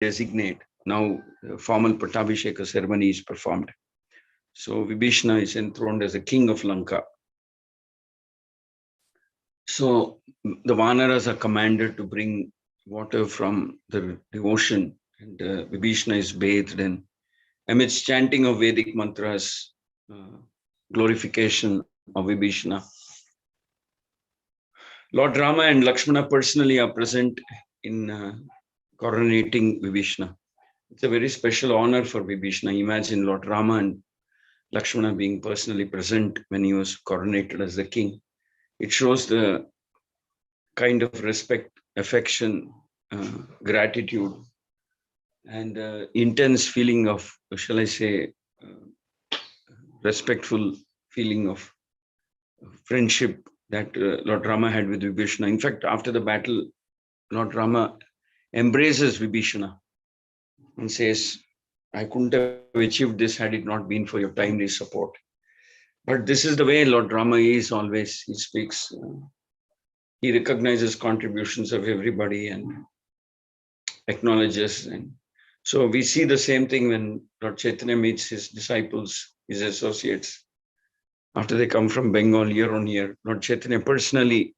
designate. Now, formal Pattabhisheka ceremony is performed. So Vibhishana is enthroned as the king of Lanka. So the Vanaras are commanded to bring water from the ocean, and Vibhishana is bathed, and amidst chanting of Vedic mantras, glorification of Vibhishana, Lord Rama and Lakshmana personally are present in coronating Vibhishana. It's a very special honor for Vibhishana. Imagine Lord Rama and Lakshmana being personally present when he was coronated as the king. It shows the kind of respect, affection, gratitude, and intense feeling of, shall I say, respectful feeling of friendship that Lord Rama had with Vibhishana. In fact, after the battle, Lord Rama embraces Vibhishana and says, I couldn't have achieved this had it not been for your timely support. But this is the way Lord Rama is always. He speaks, he recognizes contributions of everybody and acknowledges. And so we see the same thing when Lord Chaitanya meets his disciples, his associates. After they come from Bengal year on year, Lord Chaitanya personally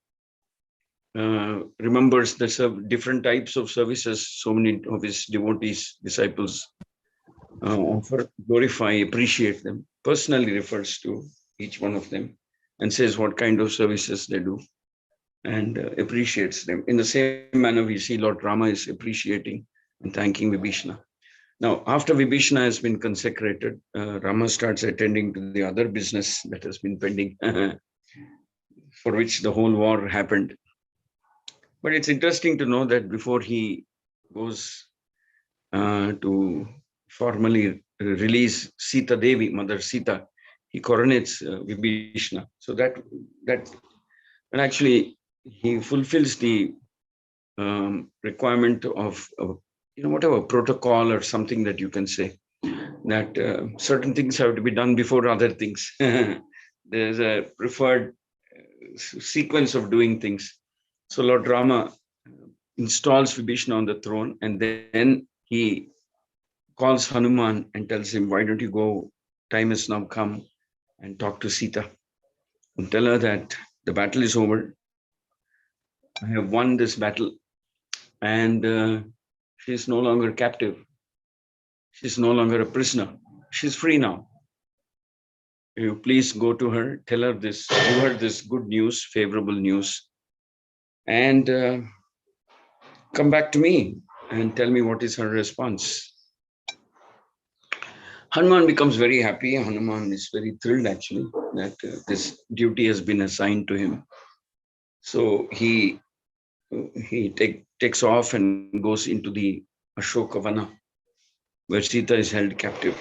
remembers the different types of services so many of his devotees, disciples offer, glorify, appreciate them, personally refers to each one of them and says what kind of services they do and appreciates them. In the same manner, we see Lord Rama is appreciating and thanking Vibhishana. Now, after Vibhishana has been consecrated, Rama starts attending to the other business that has been pending, for which the whole war happened. But it's interesting to know that before he goes to formally release Sita Devi, Mother Sita, he coronates Vibhishana. So and actually he fulfills the requirement of whatever protocol or something that you can say, that certain things have to be done before other things. There's a preferred sequence of doing things. So Lord Rama installs Vibhishana on the throne, and then he calls Hanuman and tells him, why don't you go, time has now come, and talk to Sita and tell her that the battle is over. I have won this battle, and she's no longer captive. She's no longer a prisoner. She's free now. You please go to her, tell her this, give her this good news, favorable news, and come back to me and tell me what is her response. Hanuman becomes very happy. Hanuman is very thrilled actually that this duty has been assigned to him. So he takes off and goes into the Ashokavana, where Sita is held captive.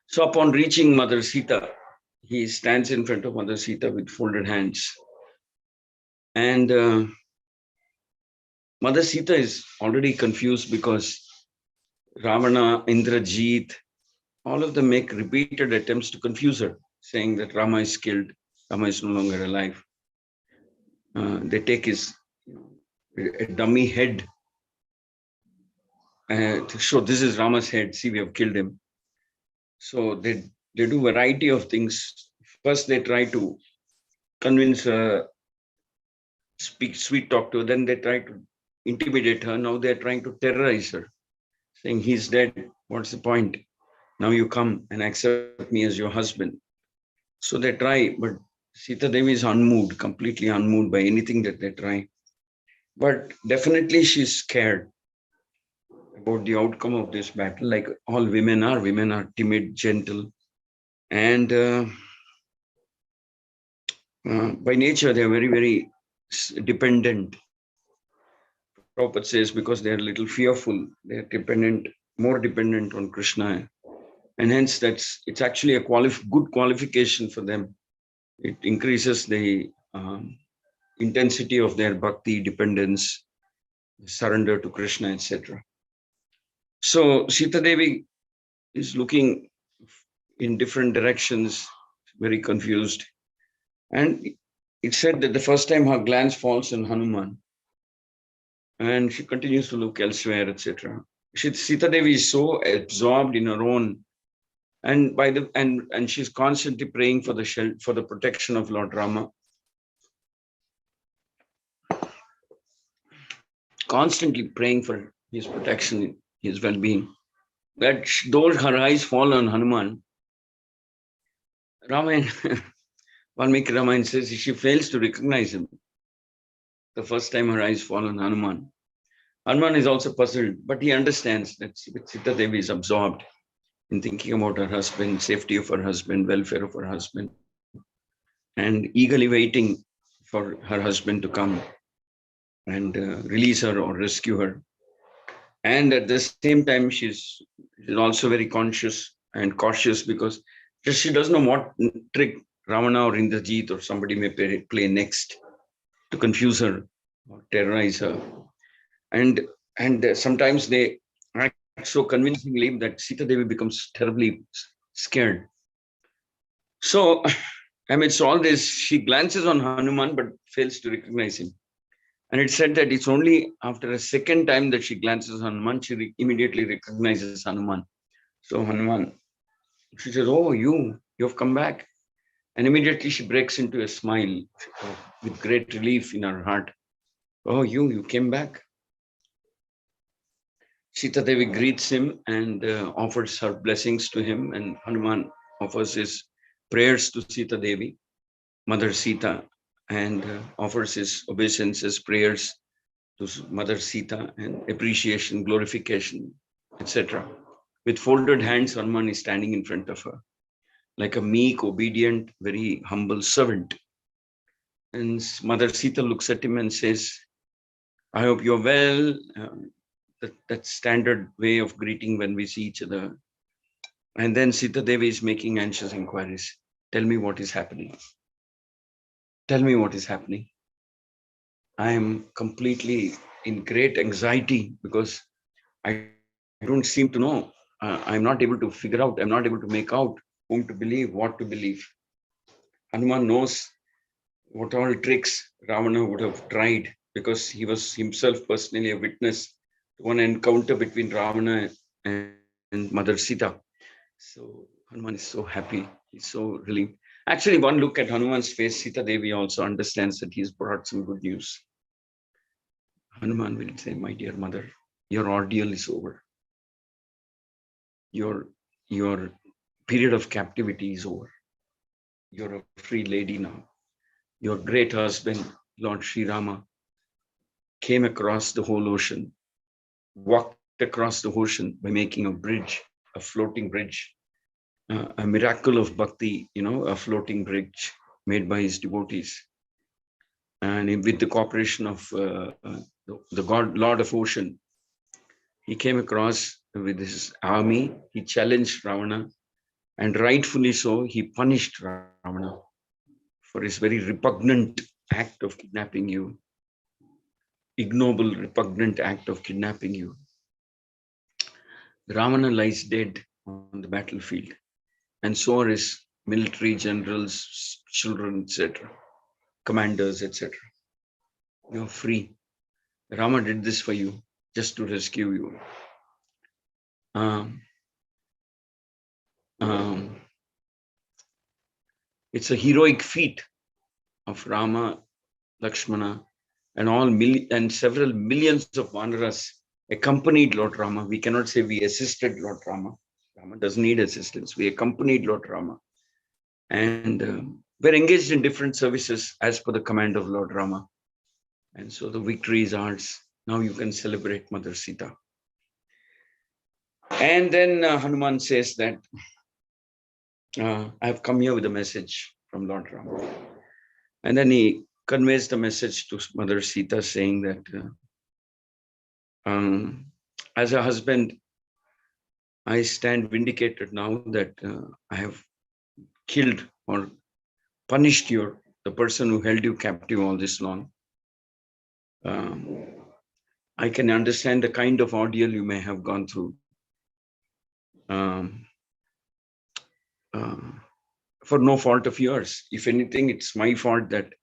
So upon reaching Mother Sita, he stands in front of Mother Sita with folded hands. And Mother Sita is already confused because Ravana, Indrajit, all of them make repeated attempts to confuse her, saying that Rama is killed, Rama is no longer alive. They take his a dummy head to show this is Rama's head. See, we have killed him. So they do a variety of things. First, they try to convince her, speak sweet talk to her. Then they try to intimidate her. Now they're trying to terrorize her, saying he's dead. What's the point? Now you come and accept me as your husband. So they try, but Sita Devi is unmoved, completely unmoved by anything that they try. But definitely she's scared about the outcome of this battle. Like all women are timid, gentle, and by nature they're very, very dependent. Prabhupada says because they're a little fearful, they're dependent, more dependent on Krishna. And hence it's actually a good qualification for them. It increases the intensity of their bhakti, dependence, surrender to Krishna, etc. So Sita Devi is looking in different directions, very confused. And it said that the first time her glance falls on Hanuman, and she continues to look elsewhere, etc. Sita Devi is so absorbed in her own, and and she's constantly praying for for the protection of Lord Rama, constantly praying for his protection, his well-being. That though her eyes fall on Hanuman, Ramayana, Valmiki Ramayana says she fails to recognize him. The first time her eyes fall on Hanuman. Hanuman is also puzzled, but he understands that Sita Devi is absorbed in thinking about her husband, safety of her husband, welfare of her husband, and eagerly waiting for her husband to come and release her or rescue her. And at the same time, she's also very conscious and cautious because she doesn't know what trick Ravana or Indrajit or somebody may play next to confuse her or terrorize her. And sometimes they act so convincingly that Sita Devi becomes terribly scared. So amidst all this, she glances on Hanuman but fails to recognize him. And it's said that it's only after a second time that she glances on Hanuman, she immediately recognizes Hanuman. So Hanuman, she says, "Oh, you've come back." And immediately she breaks into a smile with great relief in her heart. "Oh, you came back." Sita Devi greets him and offers her blessings to him, and Hanuman offers his prayers to Sita Devi, Mother Sita, and offers his obeisances, prayers to Mother Sita, and appreciation, glorification, etc. With folded hands, Hanuman is standing in front of her, like a meek, obedient, very humble servant. And Mother Sita looks at him and says, "I hope you're well." That standard way of greeting when we see each other. And then Sita Devi is making anxious inquiries. "Tell me what is happening. Tell me what is happening. I am completely in great anxiety because I don't seem to know. I'm not able to figure out. I'm not able to make out whom to believe, what to believe." Hanuman knows what all tricks Ravana would have tried because he was himself personally a witness to one encounter between Ravana and Mother Sita. So Hanuman is so happy. He's so relieved. Actually, one look at Hanuman's face, Sita Devi also understands that he's brought some good news. Hanuman will say, "My dear mother, your ordeal is over. Your period of captivity is over. You're a free lady now. Your great husband, Lord Sri Rama, came across the whole ocean, walked across the ocean by making a bridge, a floating bridge, a miracle of bhakti, a floating bridge made by his devotees. And with the cooperation of the God, Lord of Ocean, he came across with his army. He challenged Ravana, and rightfully so, he punished Ravana for his very repugnant act of kidnapping you, ignoble, repugnant act of kidnapping you. Ravana lies dead on the battlefield, and so are his military generals, children, etc., commanders, etc. You're free. Rama did this for you, just to rescue you. Um, um, it's a heroic feat of Rama, Lakshmana, and and several millions of Vanaras accompanied Lord Rama. We cannot say we assisted Lord Rama. Rama doesn't need assistance. We accompanied Lord Rama. And we're engaged in different services as per the command of Lord Rama. And so the victory is ours. Now you can celebrate Mother Sita. And then Hanuman says that I've come here with a message from Lord Rama. And then he conveys the message to Mother Sita saying that as a husband, I stand vindicated now that I have killed or punished the person who held you captive all this long. I can understand the kind of ordeal you may have gone through. For no fault of yours. If anything, it's my fault that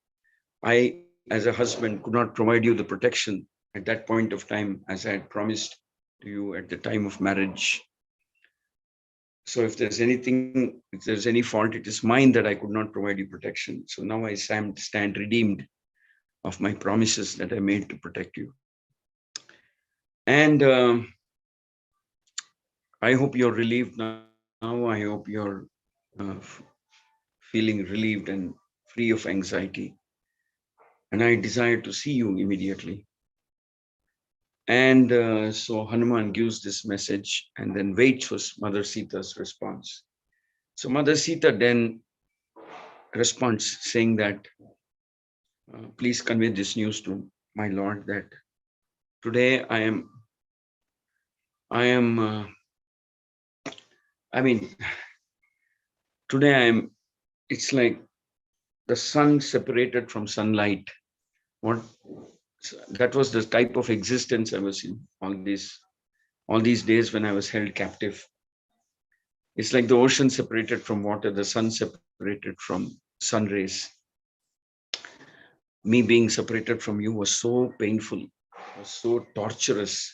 I, as a husband, could not provide you the protection at that point of time, as I had promised to you at the time of marriage. So if there's anything, if there's any fault, it is mine that I could not provide you protection. So now I stand redeemed of my promises that I made to protect you. And I hope you're relieved now. I hope you're uh, feeling relieved and free of anxiety. And I desire to see you immediately. And so Hanuman gives this message and then waits for Mother Sita's response. So Mother Sita then responds saying that, please convey this news to my Lord that today I mean, today it's like the sun separated from sunlight. What that was the type of existence I was in all these days when I was held captive. It's like the ocean separated from water, the sun separated from sun rays. Me being separated from you was so painful, was so torturous.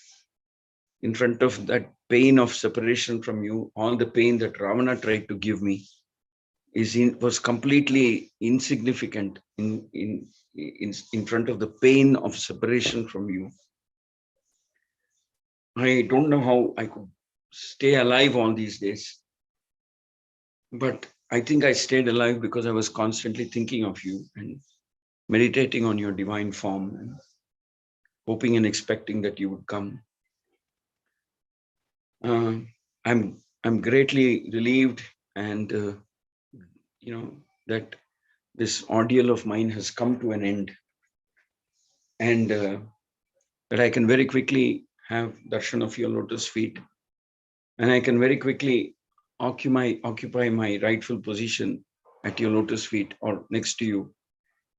In front of that pain of separation from you, all the pain that Ravana tried to give me was completely insignificant in front of the pain of separation from you. I don't know how I could stay alive all these days, but I think I stayed alive because I was constantly thinking of you and meditating on your divine form and hoping and expecting that you would come. I'm greatly relieved, and that this ordeal of mine has come to an end, and that I can very quickly have darshan of your lotus feet, and I can very quickly occupy my rightful position at your lotus feet or next to you,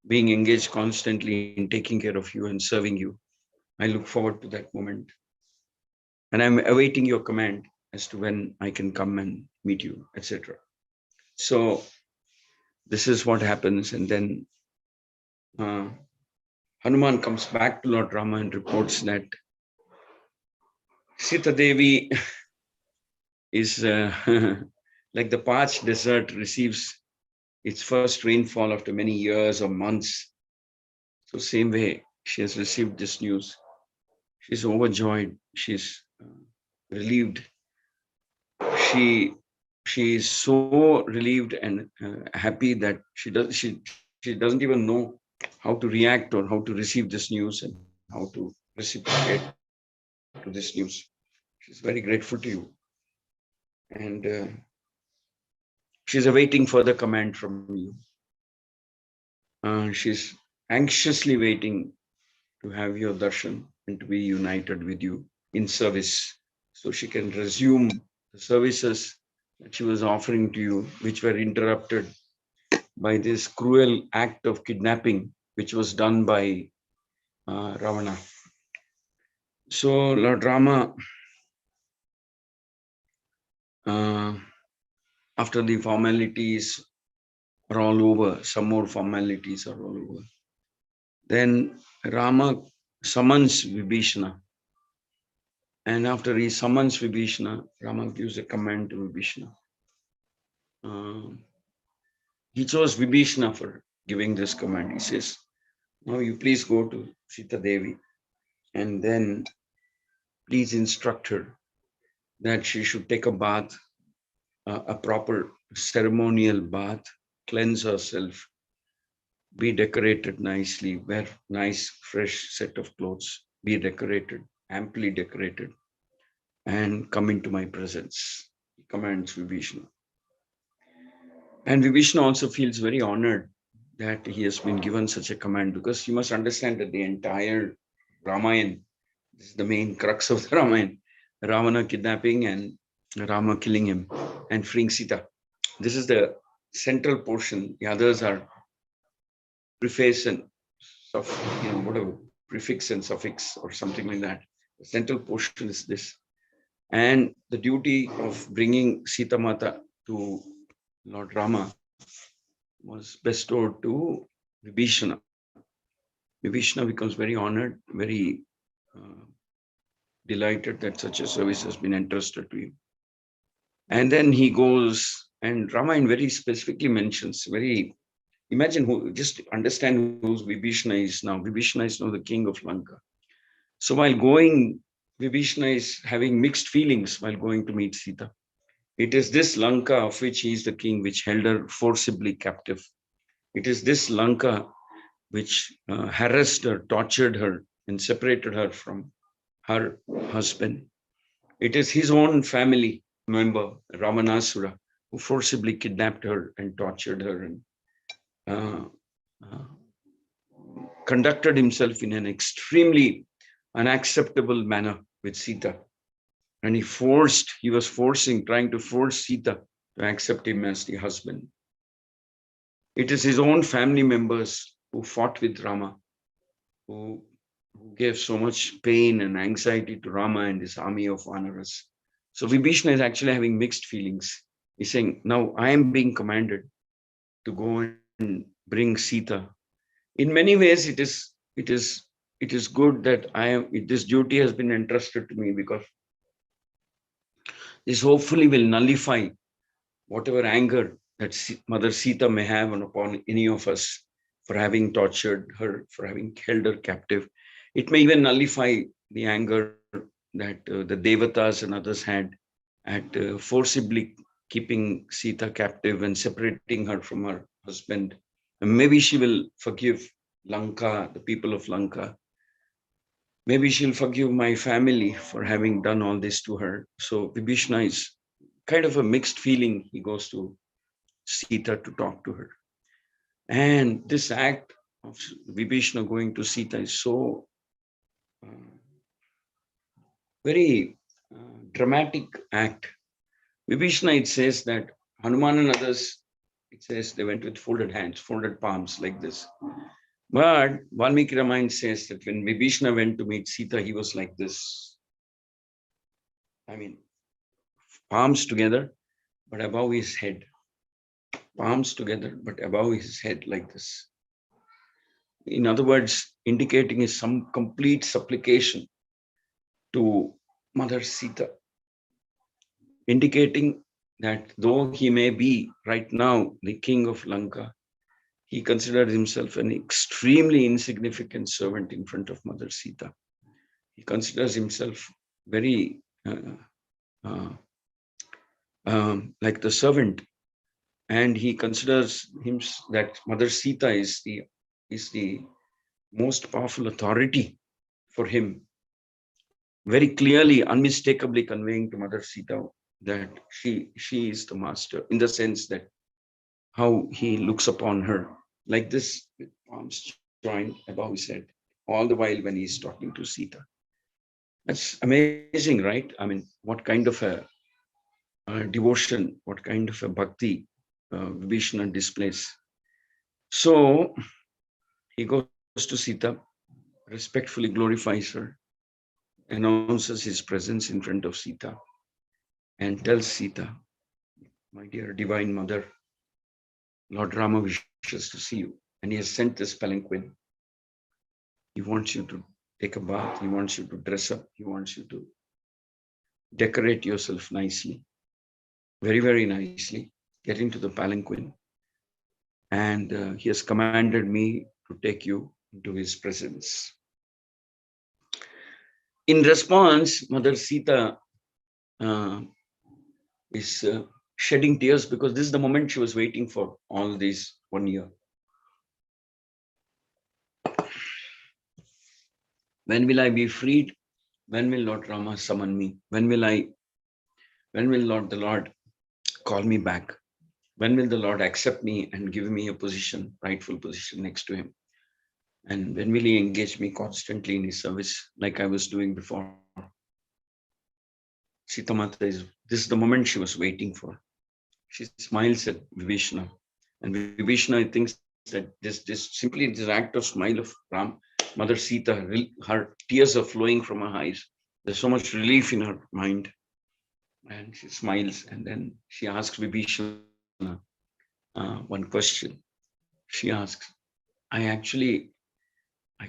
being engaged constantly in taking care of you and serving you. I look forward to that moment. And I'm awaiting your command as to when I can come and meet you, etc. So this is what happens. And then Hanuman comes back to Lord Rama and reports that Sita Devi is like the parched desert receives its first rainfall after many years or months. So same way, she has received this news. She's overjoyed. She's relieved. She is so relieved and happy that she doesn't even know how to react or how to receive this news and how to reciprocate to this news. She's very grateful to you, and she's awaiting further command from you. She's anxiously waiting to have your darshan and to be united with you in service, so she can resume the services that she was offering to you, which were interrupted by this cruel act of kidnapping, which was done by Ravana. So Lord Rama, after the formalities are all over, some more formalities are all over, then Rama summons Vibhishana. And after he summons Vibhishana, Rama gives a command to Vibhishana. He chose Vibhishana for giving this command. He says, now you please go to Sita Devi and then please instruct her that she should take a bath, a proper ceremonial bath, cleanse herself, be decorated nicely, wear nice fresh set of clothes, be decorated, amply decorated, and come into my presence. He commands Vibhishana. And Vibhishana also feels very honored that he has been given such a command, because you must understand that the entire Ramayana, this is the main crux of the Ramayana, Ravana kidnapping and Rama killing him and freeing Sita. This is the central portion. The others are preface and whatever, prefix and suffix or something like that. The central portion is this. And the duty of bringing Sita Mata to Lord Rama was bestowed to Vibhishana. Vibhishana becomes very honored, very delighted that such a service has been entrusted to you. And then he goes, and Ramayana very specifically mentions, imagine just understand who Vibhishana is now. Vibhishana is now the king of Lanka. So while going, Vibhishana is having mixed feelings while going to meet Sita. It is this Lanka of which he is the king, which held her forcibly captive. It is this Lanka which harassed her, tortured her, and separated her from her husband. It is his own family member, Ramanasura, who forcibly kidnapped her and tortured her and uh, uh, conducted himself in an extremely unacceptable manner with Sita. And trying to force Sita to accept him as the husband. It is his own family members who fought with Rama, who gave so much pain and anxiety to Rama and his army of Vanaras. So Vibhishana is actually having mixed feelings. He's saying, now I am being commanded to go and bring Sita. In many ways, it is good that this duty has been entrusted to me, because this hopefully will nullify whatever anger that Mother Sita may have upon any of us for having tortured her, for having held her captive. It may even nullify the anger that the Devatas and others had at forcibly keeping Sita captive and separating her from her husband. And maybe she will forgive Lanka, the people of Lanka. Maybe she'll forgive my family for having done all this to her. So Vibhishana is kind of a mixed feeling. He goes to Sita to talk to her. And this act of Vibhishana going to Sita is so very dramatic act. Vibhishana, it says that Hanuman and others, it says they went with folded hands, folded palms like this. But Valmiki Ramayana says that when Vibhishana went to meet Sita, he was like this. I mean, palms together, but above his head. Palms together, but above his head like this. In other words, indicating is some complete supplication to Mother Sita, indicating that though he may be right now the king of Lanka, he considered himself an extremely insignificant servant in front of Mother Sita. He considers himself very like the servant, and he considers him that Mother Sita is the most powerful authority for him, very clearly, unmistakably conveying to Mother Sita that she is the master, in the sense that how he looks upon her, like this, with palms joined above his head, all the while when he's talking to Sita. That's amazing, right? I mean, what kind of a devotion, what kind of a bhakti Vibhishana displays. So he goes to Sita, respectfully glorifies her, announces his presence in front of Sita, and tells Sita, my dear divine mother, Lord Rama wishes to see you, and he has sent this palanquin. He wants you to take a bath, he wants you to dress up, he wants you to decorate yourself nicely, very, very nicely, get into the palanquin, and he has commanded me to take you into his presence. In response, Mother Sita is shedding tears, because this is the moment she was waiting for all this 1 year. When will I be freed? When will Lord Rama summon me? When will the Lord call me back? When will the Lord accept me and give me a position, rightful position next to him? And when will he engage me constantly in his service like I was doing before? Sita Mata this is the moment she was waiting for. She smiles at Vibhishana, and Vibhishana thinks that this act of smile of Ram, Mother Sita, her tears are flowing from her eyes. There's so much relief in her mind, and she smiles, and then she asks Vibhishana one question. She asks, I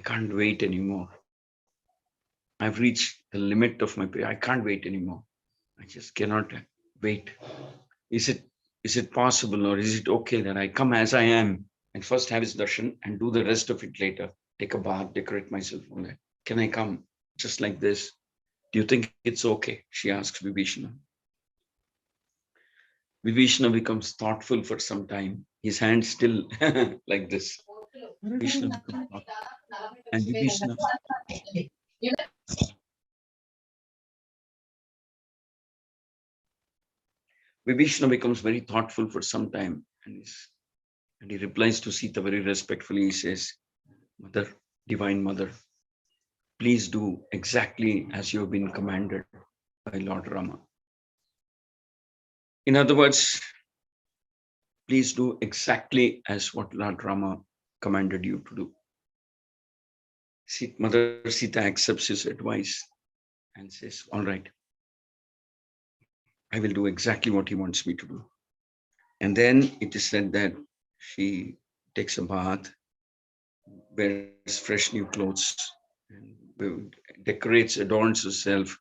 can't wait anymore. I've reached the limit of my prayer. I can't wait anymore. I just cannot wait. Is it possible, or is it okay that I come as I am and first have his darshan and do the rest of it later? Take a bath, decorate myself, all that. Can I come just like this? Do you think it's okay? She asks Vibhishana. Vibhishana becomes thoughtful for some time. His hand still like this. Vibhishana becomes thoughtful. And Vibhishana becomes very thoughtful for some time, and he replies to Sita very respectfully. He says, Mother, Divine Mother, please do exactly as you have been commanded by Lord Rama. In other words, please do exactly as what Lord Rama commanded you to do. Mother Sita accepts his advice and says, all right, I will do exactly what he wants me to do. And then it is said that she takes a bath, wears fresh new clothes, and decorates, adorns herself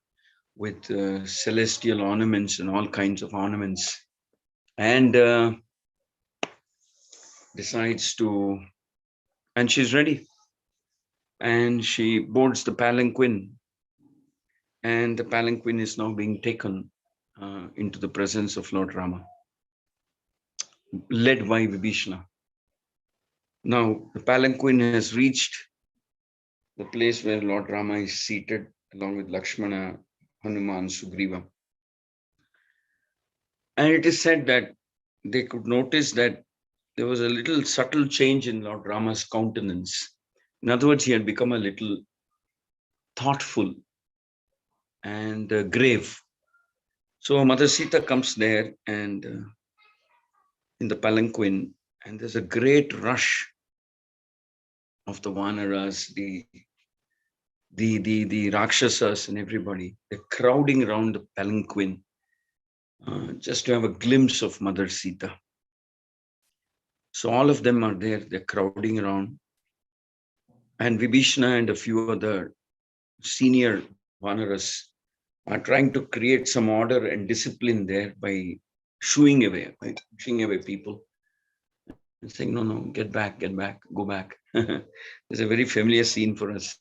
with celestial ornaments and all kinds of ornaments, and decides to, and she's ready. And she boards the palanquin, and the palanquin is now being taken into the presence of Lord Rama, led by Vibhishana. Now, the palanquin has reached the place where Lord Rama is seated along with Lakshmana, Hanuman, Sugriva. And it is said that they could notice that there was a little subtle change in Lord Rama's countenance. In other words, he had become a little thoughtful and grave. So Mother Sita comes there and in the palanquin, and there's a great rush of the Vanaras, the Rakshasas and everybody. They're crowding around the palanquin just to have a glimpse of Mother Sita. So all of them are there, they're crowding around. And Vibhishana and a few other senior Vanaras are trying to create some order and discipline there by shooing away, by pushing away people and saying, no, get back, go back. There's a very familiar scene for us.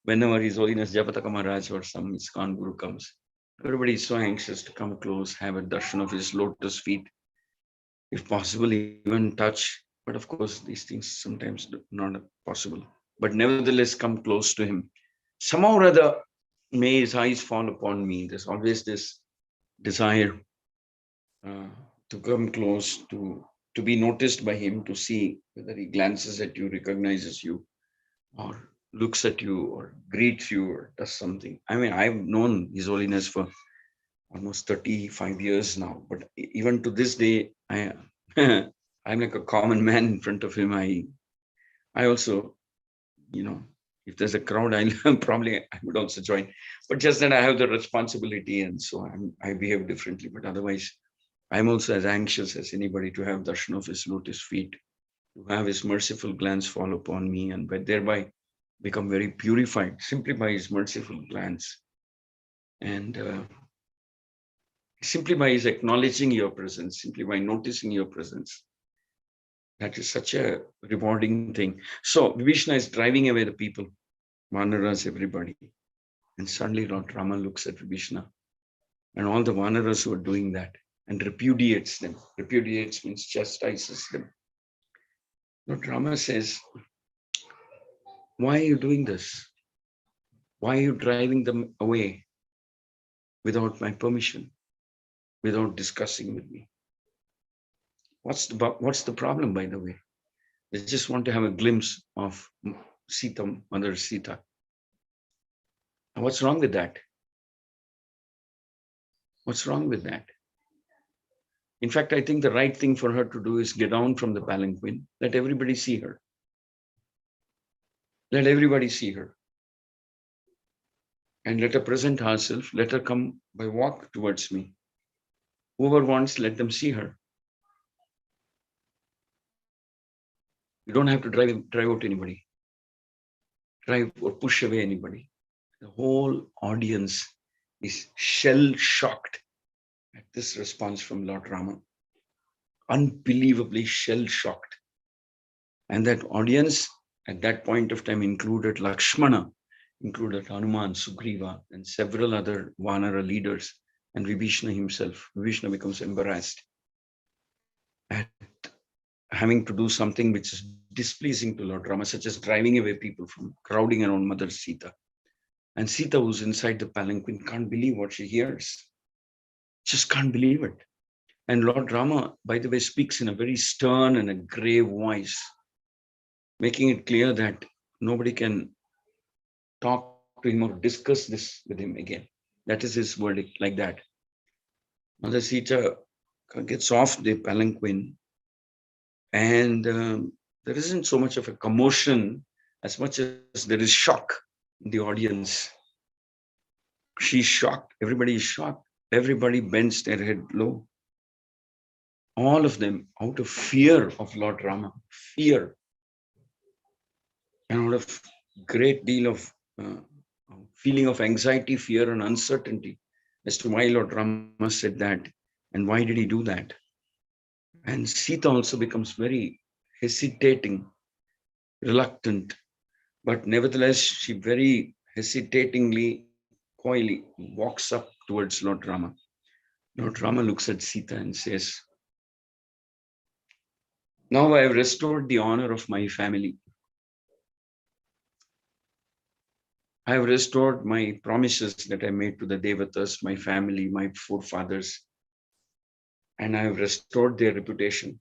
Whenever His Holiness Japataka Maharaj or some ISKCON Guru comes, everybody is so anxious to come close, have a darshan of his lotus feet, if possible, even touch. But of course, these things sometimes not possible. But nevertheless, come close to him. Somehow or other, may his eyes fall upon me. There's always this desire to come close, to be noticed by him, to see whether he glances at you, recognizes you, or looks at you, or greets you, or does something. I mean, I've known His Holiness for almost 35 years now, but even to this day, I'm like a common man in front of him. I also, if there's a crowd, I would also join. But just that I have the responsibility, and so I behave differently. But otherwise, I'm also as anxious as anybody to have darshan of his lotus feet, to have his merciful glance fall upon me, and thereby become very purified simply by his merciful glance. And simply by his acknowledging your presence, simply by noticing your presence. That is such a rewarding thing. So Vibhishana is driving away the people, Vanaras, everybody. And suddenly Lord Rama looks at Vibhishana and all the Vanaras who are doing that and repudiates them. Repudiates means chastises them. Lord Rama says, why are you doing this? Why are you driving them away without my permission, without discussing with me? What's the problem, by the way? They just want to have a glimpse of Sita, Mother Sita. And what's wrong with that? What's wrong with that? In fact, I think the right thing for her to do is get down from the palanquin, let everybody see her. Let everybody see her. And let her present herself, let her come by walk towards me. Whoever wants, let them see her. You don't have to drive out anybody, drive or push away anybody. The whole audience is shell-shocked at this response from Lord Rama. Unbelievably shell-shocked. And that audience at that point of time included Lakshmana, included Hanuman, Sugriva, and several other Vanara leaders, and Vibhishana himself. Vibhishana becomes embarrassed at having to do something which is displeasing to Lord Rama, such as driving away people from crowding around Mother Sita. And Sita, who's inside the palanquin, can't believe what she hears. Just can't believe it. And Lord Rama, by the way, speaks in a very stern and a grave voice, making it clear that nobody can talk to him or discuss this with him again. That is his verdict, like that. Mother Sita gets off the palanquin, and there isn't so much of a commotion as much as there is shock in the audience. She's shocked. Everybody is shocked. Everybody bends their head low. All of them out of fear of Lord Rama, fear, and out of great deal of feeling of anxiety, fear, and uncertainty as to why Lord Rama said that and why did he do that. And Sita also becomes very hesitating, reluctant, but nevertheless, she very hesitatingly, coyly walks up towards Lord Rama. Lord Rama looks at Sita and says, "Now I have restored the honor of my family. I have restored my promises that I made to the Devatas, my family, my forefathers, and I have restored their reputation.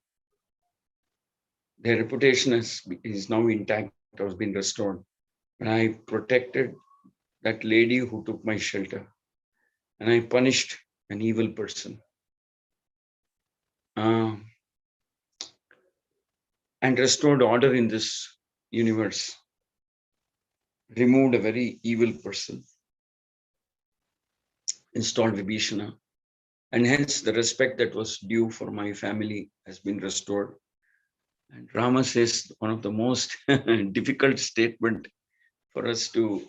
Their reputation is now intact, has been restored. And I protected that lady who took my shelter, and I punished an evil person. And restored order in this universe, removed a very evil person, installed Vibhishana, and hence the respect that was due for my family has been restored." And Rama says one of the most difficult statement for us to,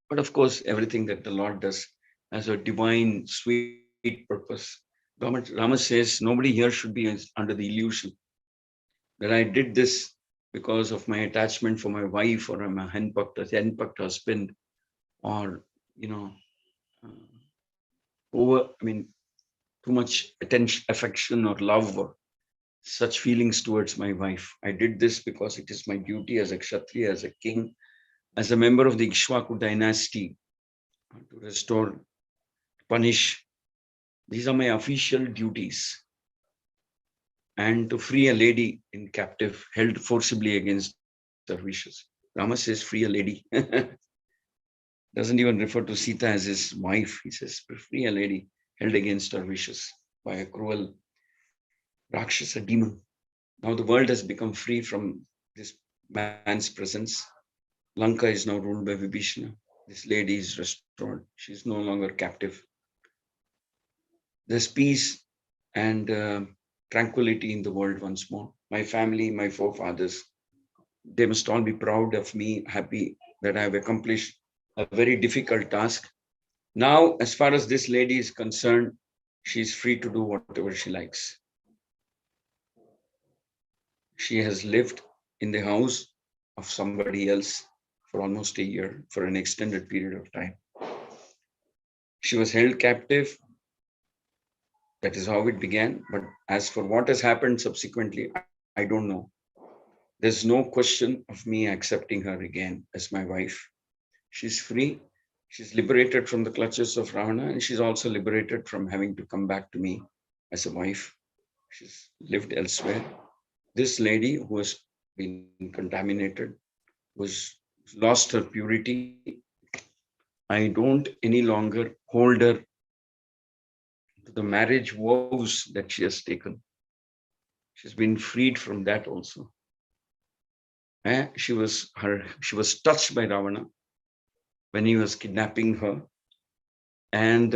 but of course, everything that the Lord does has a divine, sweet purpose. Rama says, nobody here should be under the illusion that I did this because of my attachment for my wife or my henpakt husband, or, too much attention, affection, or love, or such feelings towards my wife. I did this because it is my duty as a Kshatriya, as a king, as a member of the Ikshvaku dynasty, to restore, punish. These are my official duties. And to free a lady in captive, held forcibly against her wishes. Rama says, free a lady. Doesn't even refer to Sita as his wife. He says, free a lady held against her wishes by a cruel Rakshasa demon. Now the world has become free from this man's presence. Lanka is now ruled by Vibhishana. This lady is restored. She is no longer captive. There's peace and tranquility in the world once more. My family, my forefathers, they must all be proud of me, happy that I have accomplished a very difficult task. Now, as far as this lady is concerned, she is free to do whatever she likes. She has lived in the house of somebody else for almost a year, for an extended period of time. She was held captive. That is how it began. But as for what has happened subsequently, I don't know. There's no question of me accepting her again as my wife. She's free. She's liberated from the clutches of Ravana, and she's also liberated from having to come back to me as a wife. She's lived elsewhere. This lady who has been contaminated, was lost her purity. I don't any longer hold her to the marriage vows that she has taken. She's been freed from that also. She was touched by Ravana when he was kidnapping her, and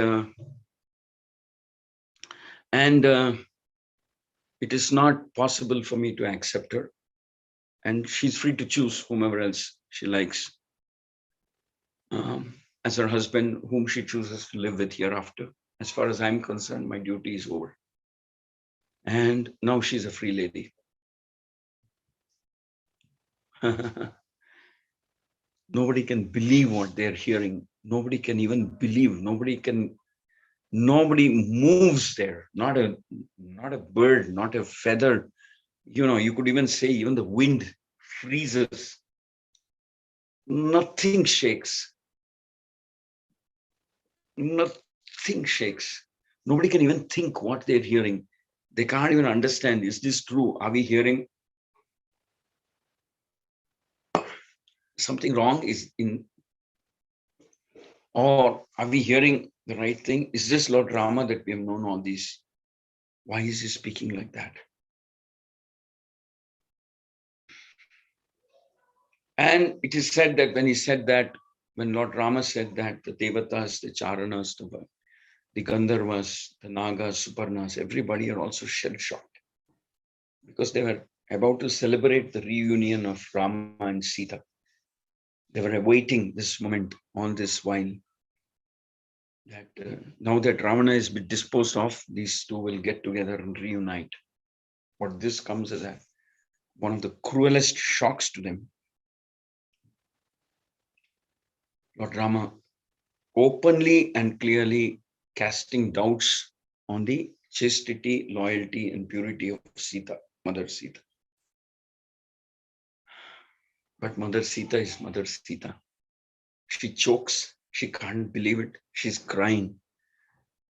it is not possible for me to accept her, and she's free to choose whomever else she likes. as her husband, whom she chooses to live with hereafter. As far as I'm concerned, my duty is over. And now she's a free lady. Nobody can believe what they're hearing. Nobody can even believe. Nobody moves there. Not a bird, not a feather. You could even say even the wind freezes. Nothing shakes. Nothing shakes. Nobody can even think what they're hearing. They can't even understand. Is this true? Are we hearing something wrong? Or are we hearing the right thing? Is this Lord Rama that we have known all these? Why is he speaking like that? And it is said that when Lord Rama said that, the Devatas, the Charanas, the Gandharvas, the Nagas, Suparnas, everybody are also shell-shocked because they were about to celebrate the reunion of Rama and Sita. They were awaiting this moment all this while. That now that Ravana is disposed of, these two will get together and reunite. But this comes as one of the cruelest shocks to them. Lord Rama openly and clearly casting doubts on the chastity, loyalty, and purity of Sita, Mother Sita. But Mother Sita is Mother Sita. She chokes. She can't believe it. She's crying.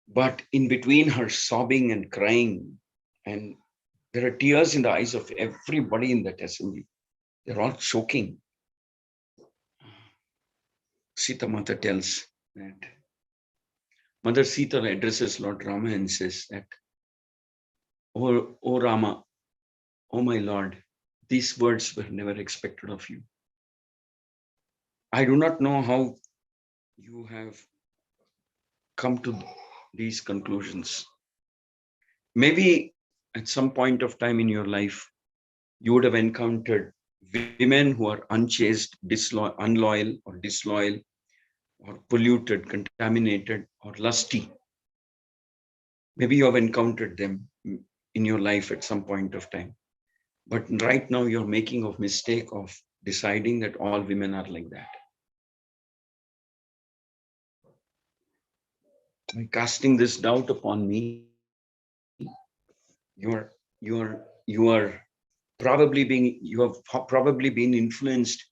But in between her sobbing and crying, and there are tears in the eyes of everybody in that assembly. They're all choking. Sita Mata tells that Mother Sita addresses Lord Rama and says that, oh Rama, oh my Lord, these words were never expected of you. I do not know how you have come to these conclusions. Maybe at some point of time in your life, you would have encountered women who are unchaste, unloyal or disloyal, or polluted, contaminated, or lusty. Maybe you have encountered them in your life at some point of time. But right now you're making a mistake of deciding that all women are like that. By casting this doubt upon me, you have probably been influenced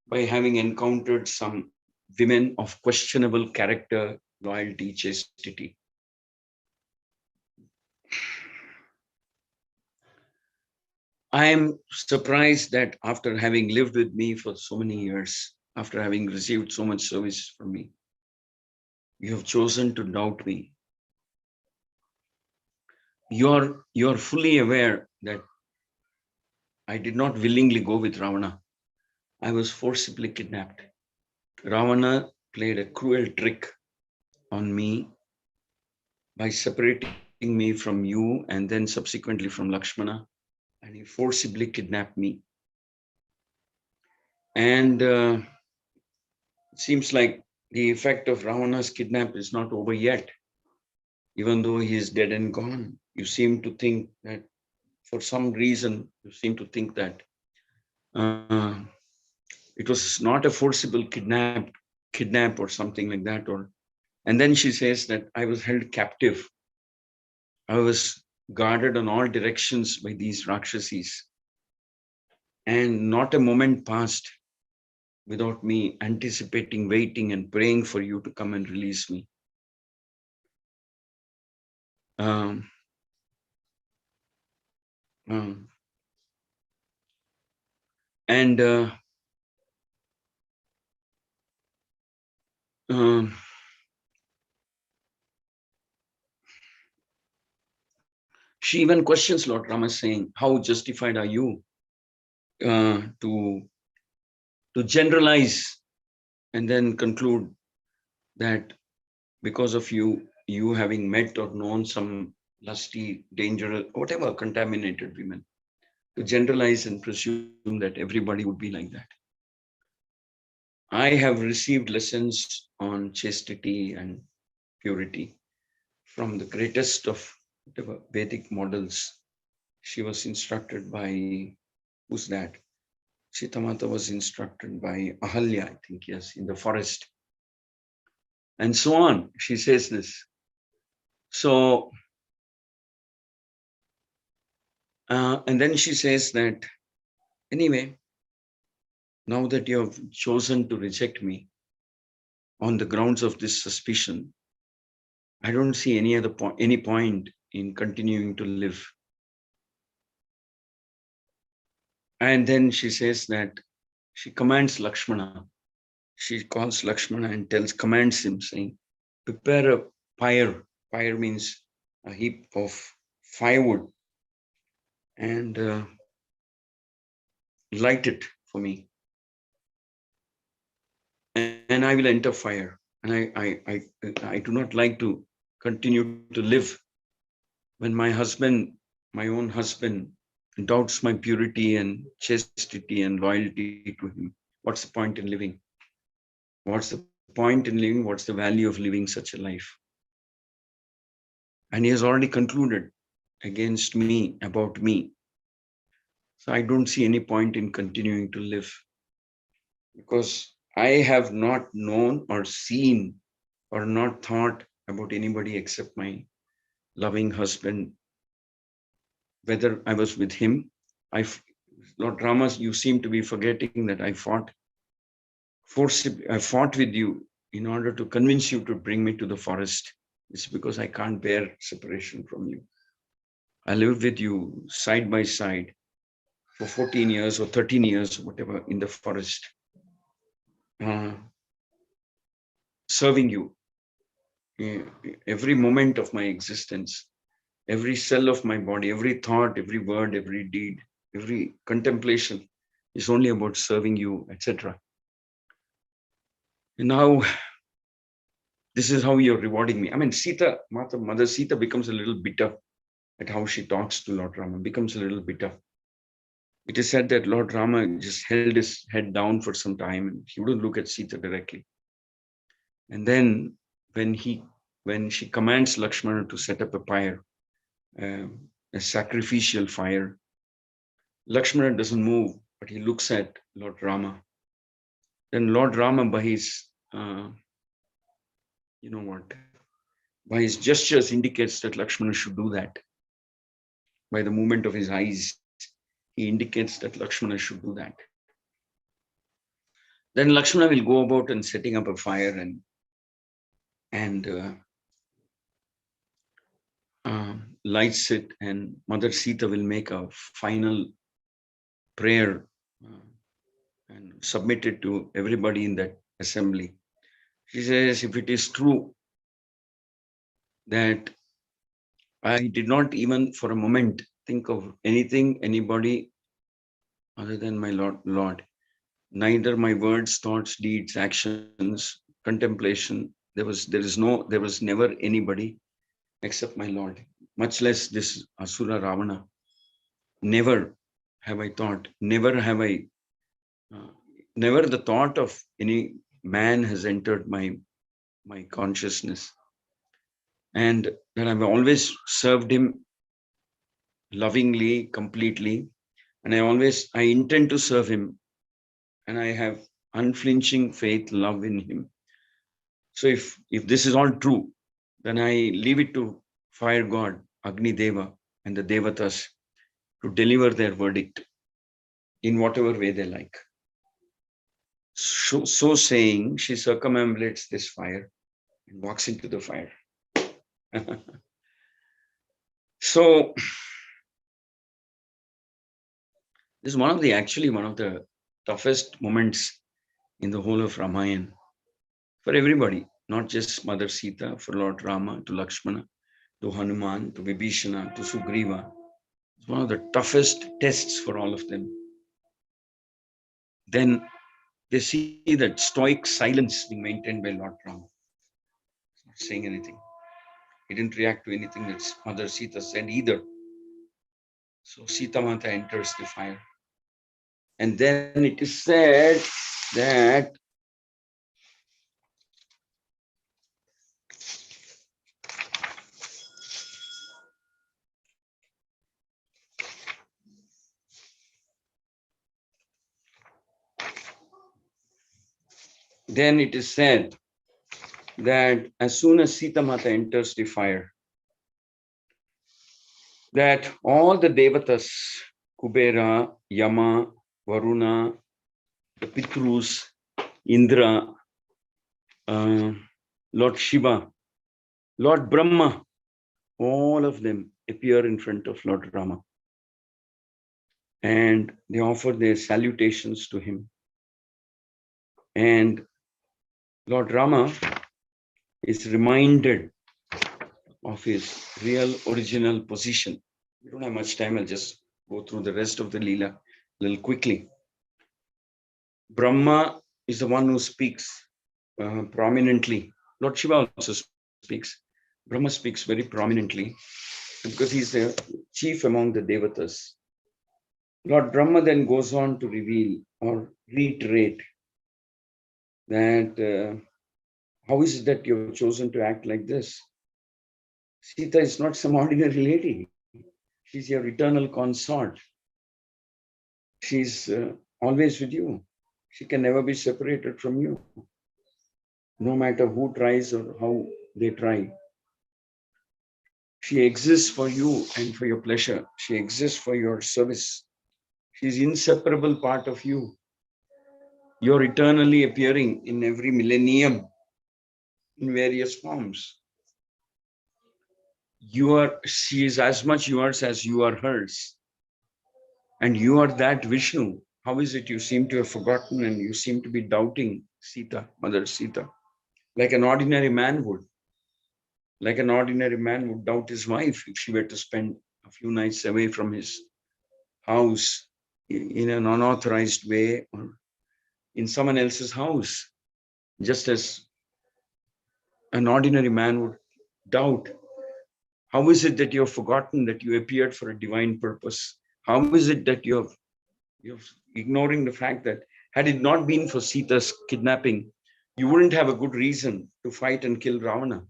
by having encountered some women of questionable character, loyalty, chastity. I am surprised that after having lived with me for so many years, after having received so much service from me, you have chosen to doubt me. You're fully aware that I did not willingly go with Ravana. I was forcibly kidnapped. Ravana played a cruel trick on me by separating me from you and then subsequently from Lakshmana, and he forcibly kidnapped me. And it seems like the effect of Ravana's kidnap is not over yet. Even though he is dead and gone, you seem to think that for some reason, you seem to think that it was not a forcible kidnap or something like that. And then she says that I was held captive. I was guarded on all directions by these Rakshasis. And not a moment passed without me anticipating, waiting, and praying for you to come and release me. Um, and she even questions Lord Rama, saying, how justified are you to generalize and then conclude that because of you having met or known some lusty, dangerous, whatever, contaminated women, to generalize and presume that everybody would be like that. I have received lessons on chastity and purity from the greatest of whatever Vedic models. She was instructed by, who's that? Sita Mata was instructed by Ahalya, I think, yes, in the forest. And so on. She says this. So, and then she says that, anyway, now that you have chosen to reject me on the grounds of this suspicion, I don't see any point in continuing to live. And then she says that she commands Lakshmana. She calls Lakshmana and commands him, saying, prepare a pyre. Pyre means a heap of firewood, and light it for me. And I will enter fire. And I do not like to continue to live when my husband, my own husband, doubts my purity and chastity and loyalty to him. What's the point in living? What's the point in living? What's the value of living such a life? And he has already concluded against me, about me. So I don't see any point in continuing to live, because I have not known or seen or not thought about anybody except my loving husband. Whether I was with him, Lord Rama, you seem to be forgetting that I fought with you in order to convince you to bring me to the forest. It's because I can't bear separation from you. I lived with you side by side for 14 years or 13 years, whatever, in the forest, uh, serving you every moment of my existence, every cell of my body, every thought, every word, every deed, every contemplation is only about serving you, etc. And now this is how you're rewarding me. I mean, Mother Sita becomes a little bitter at how she talks to Lord Rama, becomes a little bitter. It is said that Lord Rama just held his head down for some time and he wouldn't look at Sita directly. And then when she commands Lakshmana to set up a pyre, a sacrificial fire, Lakshmana doesn't move, but he looks at Lord Rama. Then Lord Rama, by his, by his gestures indicates that Lakshmana should do that. By the movement of his eyes, he indicates that Lakshmana should do that. Then Lakshmana will go about and setting up a fire and lights it, and Mother Sita will make a final prayer and submit it to everybody in that assembly. She says, if it is true that I did not even for a moment think of anything, anybody other than my Lord, neither my words, thoughts, deeds, actions, contemplation, there was never anybody except my Lord, much less this Asura Ravana. Never have I thought, never the thought of any man has entered my consciousness, and that I've always served him lovingly, completely, and I intend to serve him, and I have unflinching faith, love in him. So if this is all true, then I leave it to fire god, Agni Deva, and the Devatas to deliver their verdict in whatever way they like. So saying, she circumambulates this fire and walks into the fire. So this is one of the toughest moments in the whole of Ramayana for everybody, not just Mother Sita, for Lord Rama, to Lakshmana, to Hanuman, to Vibhishana, to Sugriva. It's one of the toughest tests for all of them. Then they see that stoic silence being maintained by Lord Rama. He's not saying anything. He didn't react to anything that Mother Sita said either. So Sita Mata enters the fire. And then it is said that then it is said that as soon as Sita Mata enters the fire, that all the devatas, Kubera, Yama, Varuna, the Pitrus, Indra, Lord Shiva, Lord Brahma, all of them appear in front of Lord Rama. And they offer their salutations to him. And Lord Rama is reminded of his real original position. We don't have much time. I'll just go through the rest of the Leela a little quickly. Brahma is the one who speaks prominently. Lord Shiva also speaks. Brahma speaks very prominently because he's the chief among the devatas. Lord Brahma then goes on to reveal or reiterate that how is it that you've chosen to act like this? Sita is not some ordinary lady. She's your eternal consort. She's always with you. She can never be separated from you, no matter who tries or how they try. She exists for you and for your pleasure. She exists for your service. She's inseparable part of you. You're eternally appearing in every millennium in various forms. She is as much yours as you are hers. And you are that Vishnu. How is it you seem to have forgotten and you seem to be doubting Sita, Mother Sita, like an ordinary man would? Like an ordinary man would doubt his wife if she were to spend a few nights away from his house in an unauthorized way or in someone else's house, just as an ordinary man would doubt. How is it that you have forgotten that you appeared for a divine purpose? How is it that you're ignoring the fact that had it not been for Sita's kidnapping, you wouldn't have a good reason to fight and kill Ravana?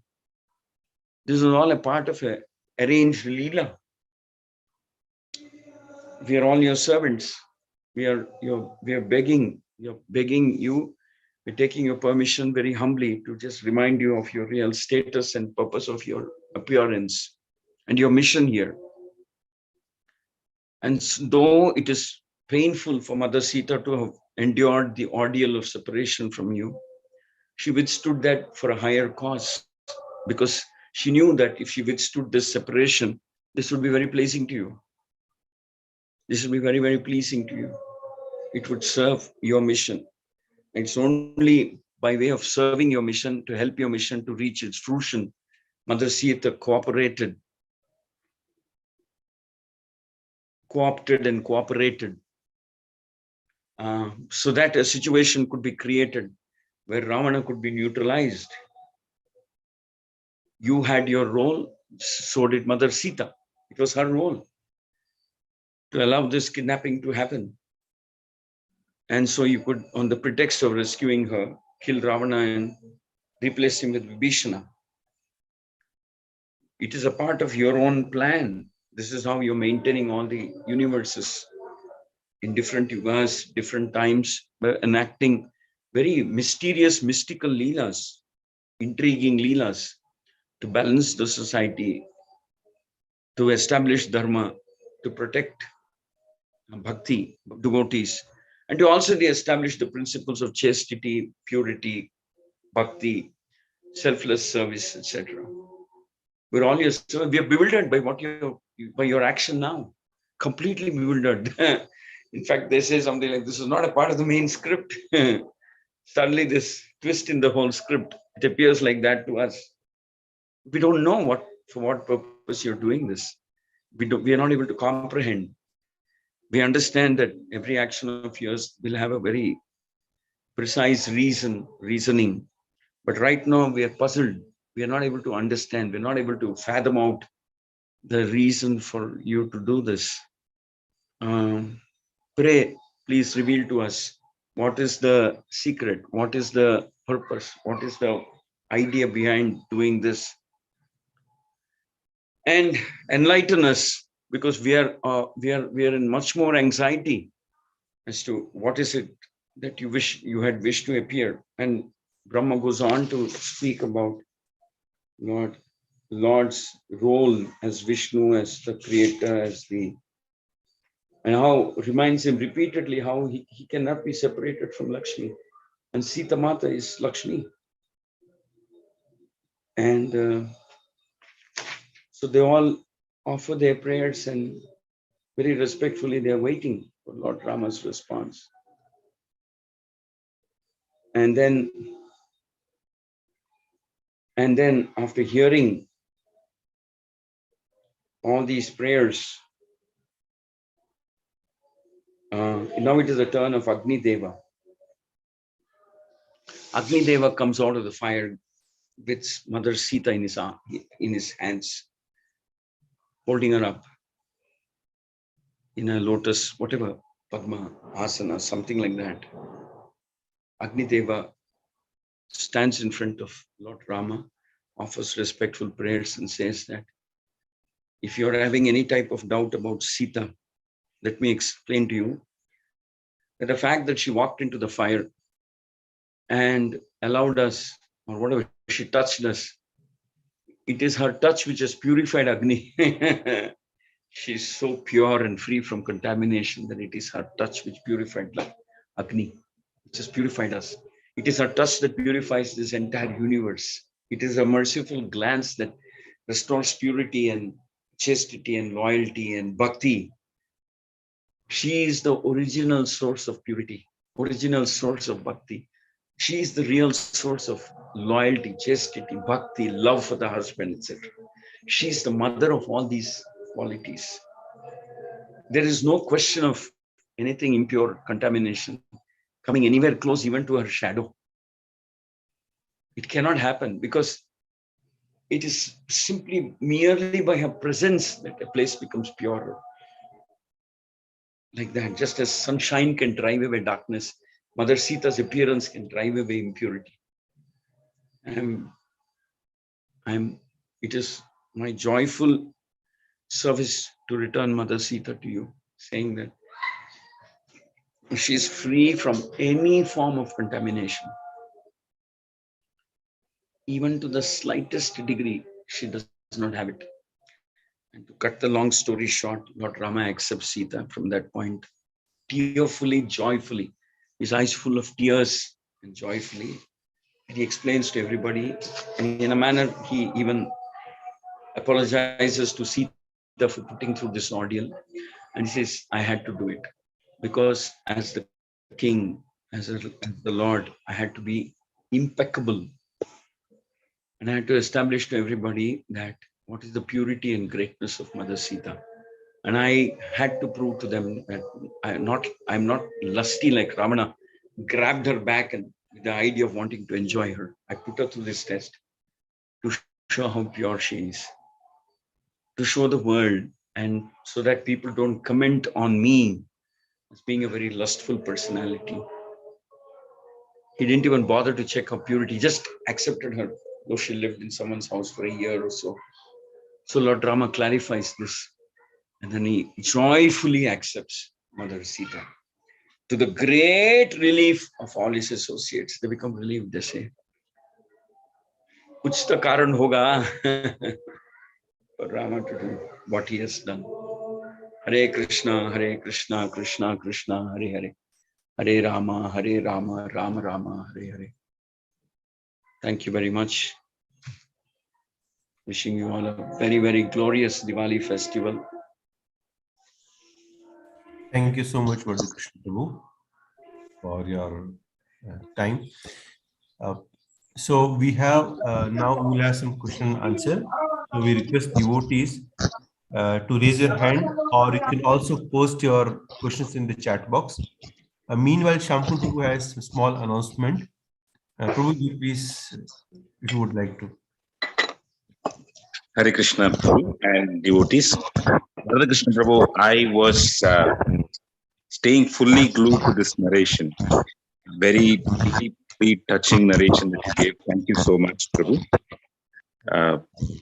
This is all a part of a arranged Leela. We are all your servants. We are begging you. We're taking your permission very humbly to just remind you of your real status and purpose of your appearance and your mission here. And though it is painful for Mother Sita to have endured the ordeal of separation from you, she withstood that for a higher cause, because she knew that if she withstood this separation, this would be very pleasing to you. This would be very, very pleasing to you. It would serve your mission. It's only by way of serving your mission, to help your mission to reach its fruition, Mother Sita coopted and cooperated so that a situation could be created where Ravana could be neutralized. You had your role, so did Mother Sita. It was her role to allow this kidnapping to happen. And so you could, on the pretext of rescuing her, kill Ravana and replace him with Vibhishana. It is a part of your own plan. This is how you're maintaining all the universes in different yugas, different times, enacting very mysterious, mystical leelas, intriguing leelas to balance the society, to establish dharma, to protect bhakti, devotees, and to also establish the principles of chastity, purity, bhakti, selfless service, etc. We're all your servants. We are bewildered by your action now, completely bewildered. In fact, they say something like, this is not a part of the main script. Suddenly this twist in the whole script, it appears like that to us. We don't know for what purpose you're doing this. We are not able to comprehend. We understand that every action of yours will have a very precise reasoning. But right now we are puzzled. We are not able to understand. We're not able to fathom out the reason for you to do this. Pray, please reveal to us what is the secret, what is the purpose, what is the idea behind doing this, and enlighten us, because we are in much more anxiety as to what is it that you had wished to appear. And Brahma goes on to speak about Lord's role as Vishnu, as the creator, and how reminds him repeatedly how he cannot be separated from Lakshmi. And Sita Mata is Lakshmi. And so they all offer their prayers, and very respectfully they are waiting for Lord Rama's response. And then after hearing all these prayers, now it is the turn of Agni Deva. Agni Deva comes out of the fire with Mother Sita in his hands, holding her up in a lotus, whatever, Padma Asana, something like that. Agni Deva stands in front of Lord Rama, offers respectful prayers, and says that if you're having any type of doubt about Sita, let me explain to you that the fact that she walked into the fire and allowed us, or whatever, she touched us, it is her touch which has purified Agni. She's so pure and free from contamination that it is her touch which purified Agni, which has purified us. It is her touch that purifies this entire universe. It is a merciful glance that restores purity and chastity and loyalty and bhakti. She is the original source of purity, original source of bhakti. She is the real source of loyalty, chastity, bhakti, love for the husband, etc. She is the mother of all these qualities. There is no question of anything impure, contamination, coming anywhere close even to her shadow. It cannot happen because it is simply merely by her presence that a place becomes pure. Like that, just as sunshine can drive away darkness, Mother Sita's appearance can drive away impurity. It is my joyful service to return Mother Sita to you, saying that she is free from any form of contamination. Even to the slightest degree, she does not have it. And to cut the long story short, Lord Rama accepts Sita from that point, tearfully, joyfully, his eyes full of tears and joyfully. And he explains to everybody, and in a manner, he even apologizes to Sita for putting through this ordeal. And he says, I had to do it because as the king, as the Lord, I had to be impeccable. And I had to establish to everybody that what is the purity and greatness of Mother Sita. And I had to prove to them that I'm not lusty like Ravana, grabbed her back and with the idea of wanting to enjoy her. I put her through this test to show how pure she is, to show the world, and so that people don't comment on me as being a very lustful personality. He didn't even bother to check her purity, just accepted her, though she lived in someone's house for a year or so. So Lord Rama clarifies this, and then he joyfully accepts Mother Sita. To the great relief of all his associates, they become relieved. They say, "Kuch to karan hoga for Rama to do what he has done." Hare Krishna, Krishna Krishna, Hare Hare, Hare Rama, Rama Rama, Hare Hare. Thank you very much. Wishing you all a very, very glorious Diwali festival. Thank you so much, Varda Krishna Prabhu, for your time. So we have now we'll have some question and answer. So we request devotees to raise your hand, or you can also post your questions in the chat box. Meanwhile, Shankun Prabhu has a small announcement. Prabhu, please, if you would like to. Hare Krishna Prabhu and devotees. Hare Krishna Prabhu, I was staying fully glued to this narration. Very deeply touching narration that you gave. Thank you so much, Prabhu.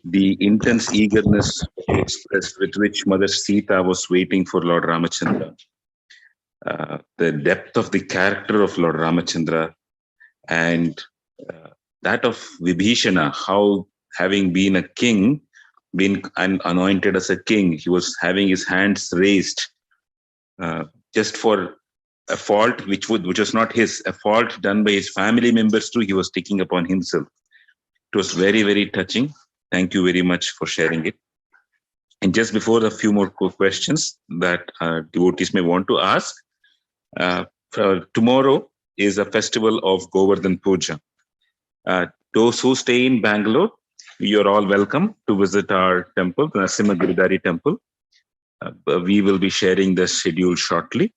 The intense eagerness expressed with which Mother Sita was waiting for Lord Ramachandra. the depth of the character of Lord Ramachandra, and that of Vibhishana, how having been a king, been anointed as a king, he was having his hands raised just for a fault which was not his, a fault done by his family members too, he was taking upon himself. It was very, very touching. Thank you very much for sharing it. And just before a few more questions that devotees may want to ask, tomorrow is a festival of Govardhan Puja. Those who stay in Bangalore, you're all welcome to visit our temple, the Narasimha Giridhari temple. We will be sharing the schedule shortly.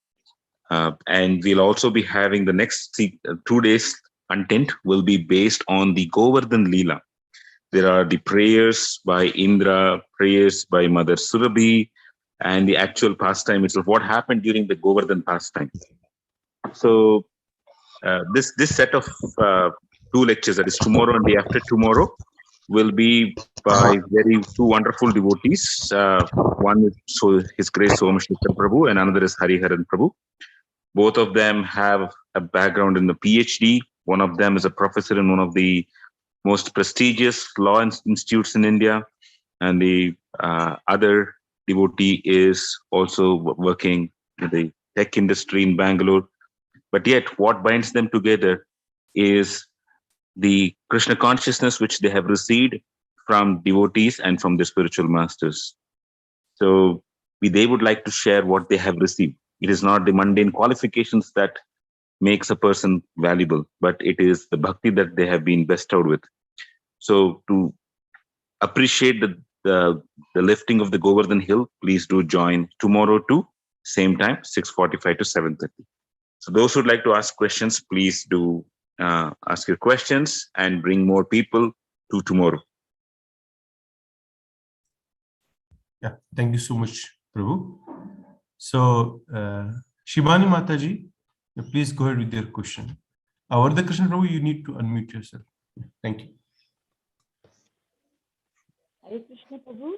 And we'll also be having the next 2 days content will be based on the Govardhan Leela. There are the prayers by Indra, prayers by Mother Surabhi, and the actual pastime itself, what happened during the Govardhan pastime. So this set of 2 lectures, that is tomorrow and day after tomorrow, will be by two wonderful devotees. One is His Grace Somashikar Prabhu, and another is Hariharan Prabhu. Both of them have a background in the PhD. One of them is a professor in one of the most prestigious law institutes in India, and the other devotee is also working in the tech industry in Bangalore. But yet, what binds them together is the Krishna consciousness which they have received from devotees and from the spiritual masters. So they would like to share what they have received. It is not the mundane qualifications that makes a person valuable, but it is the bhakti that they have been bestowed with. So to appreciate the lifting of the Govardhan Hill, please do join tomorrow too, same time, 6:45 to 7:30. So those who'd like to ask questions, please do ask your questions and bring more people to tomorrow. Yeah, thank you so much, Prabhu. So, Shivani Mataji, please go ahead with your question. Varda Krishna Prabhu, you need to unmute yourself. Thank you. Hare Krishna Prabhu.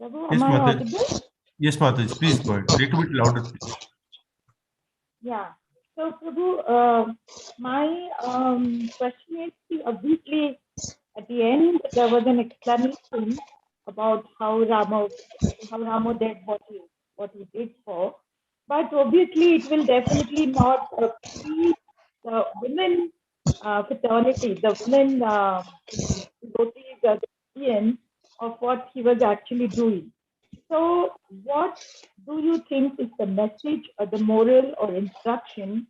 Prabhu, Yes, am I Mataji. audible? Yes, Mataji, please go ahead. A little bit louder, please. Yeah. So, Prabhu, my question is, obviously, at the end, there was an explanation about how Rama did what he did for. But obviously, it will definitely not please the women fraternity, the women devotees, the experience of what he was actually doing. So, what do you think is the message or the moral or instruction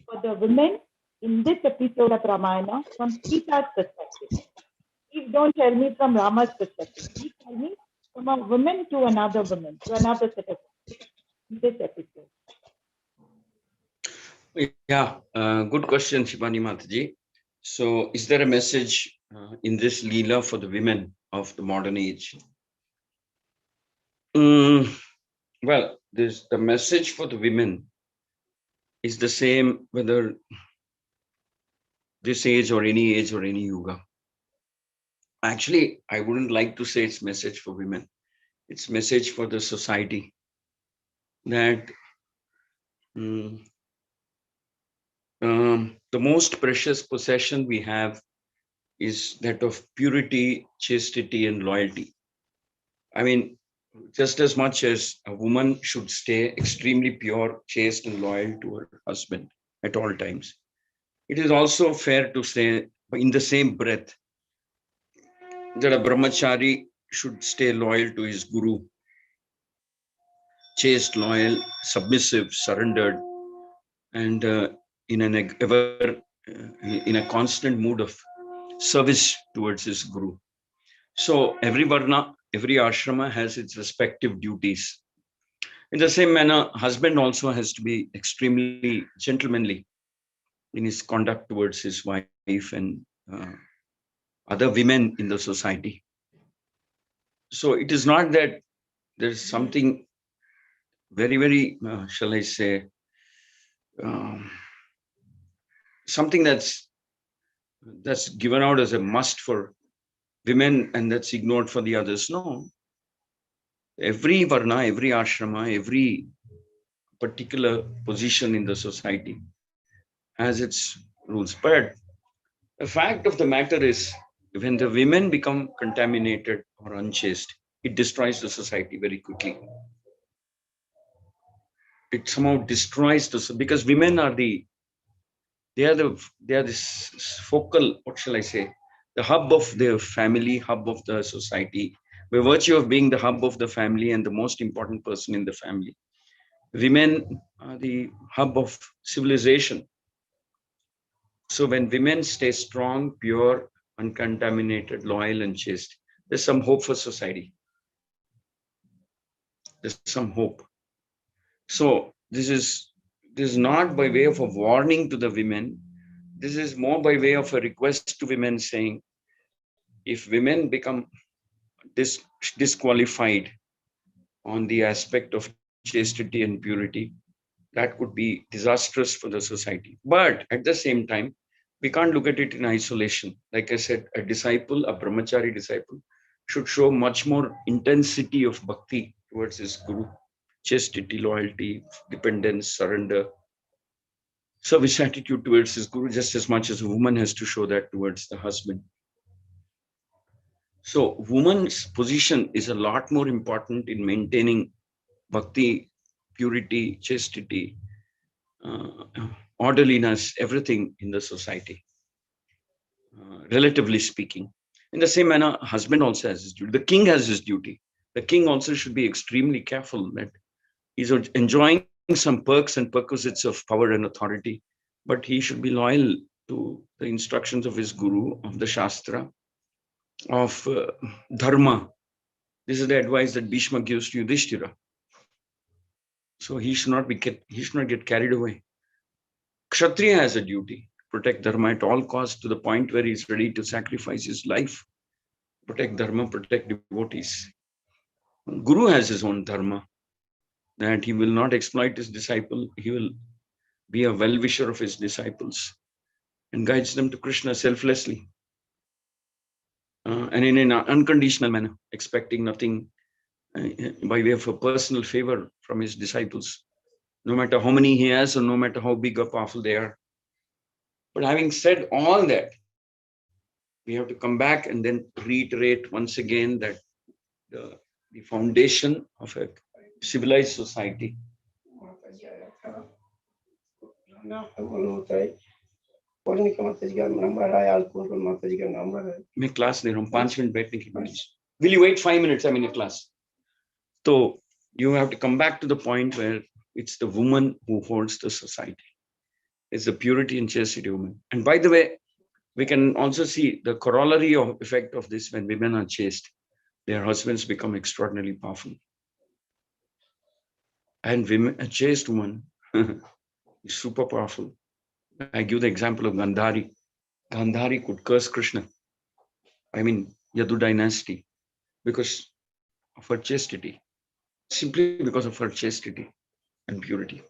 for the women in this episode of Ramayana from Sita's perspective? Please don't tell me from Rama's perspective. Please tell me from a woman to another woman, to another set of women in this episode. Yeah, good question, Shivani Mataji. So, is there a message in this Leela for the women of the modern age? Well, the message for the women is the same whether this age or any yuga. Actually, I wouldn't like to say it's message for women. It's message for the society that the most precious possession we have is that of purity, chastity, and loyalty. I mean, just as much as a woman should stay extremely pure, chaste, and loyal to her husband at all times, it is also fair to say, in the same breath, that a brahmachari should stay loyal to his guru, chaste, loyal, submissive, surrendered, and in a constant mood of service towards his guru. So every varna, every ashrama has its respective duties. In the same manner, husband also has to be extremely gentlemanly in his conduct towards his wife and other women in the society. So it is not that there's something very, very, shall I say, something that's given out as a must for women and that's ignored for the others. No, Every varna, every ashrama, every particular position in the society has its rules. But the fact of the matter is, when the women become contaminated or unchaste, it destroys the society very quickly. It somehow destroys the, because women are they are this focal, what shall I say, the hub of the family, hub of the society. By virtue of being the hub of the family and the most important person in the family, women are the hub of civilization. So when women stay strong, pure, uncontaminated, loyal, and chaste, there's some hope for society. There's some hope. So this is not by way of a warning to the women. This is more by way of a request to women, saying, if women become disqualified on the aspect of chastity and purity, that could be disastrous for the society. But at the same time, we can't look at it in isolation. Like I said, a disciple, a brahmachari disciple, should show much more intensity of bhakti towards his guru, chastity, loyalty, dependence, surrender, service attitude towards his guru, just as much as a woman has to show that towards the husband. So woman's position is a lot more important in maintaining bhakti, purity, chastity, orderliness, everything in the society, relatively speaking. In the same manner, husband also has his duty. The king has his duty. The king also should be extremely careful that he's enjoying some perks and perquisites of power and authority, but he should be loyal to the instructions of his guru, of the Shastra, of Dharma. This is the advice that Bhishma gives to Yudhishthira. So he should not get carried away. Kshatriya has a duty, protect Dharma at all costs, to the point where he's ready to sacrifice his life, protect Dharma, protect devotees. Guru has his own Dharma, that he will not exploit his disciple. He will be a well-wisher of his disciples and guides them to Krishna selflessly, and in an unconditional manner, expecting nothing by way of a personal favor from his disciples, no matter how many he has or no matter how big or powerful they are. But having said all that, we have to come back and then reiterate once again that the foundation of a civilized society. मैं class ले रहा हूँ, 5 minute बैठने की बात. Will you wait 5 minutes? I'm in a class. So you have to come back to the point where it's the woman who holds the society. It's the purity and chastity of woman. And by the way, we can also see the corollary of effect of this. When women are chaste, their husbands become extraordinarily powerful. And women, a chaste woman is super powerful. I give the example of Gandhari. Gandhari could curse Krishna, I mean Yadu dynasty, because of her chastity, simply because of her chastity and purity.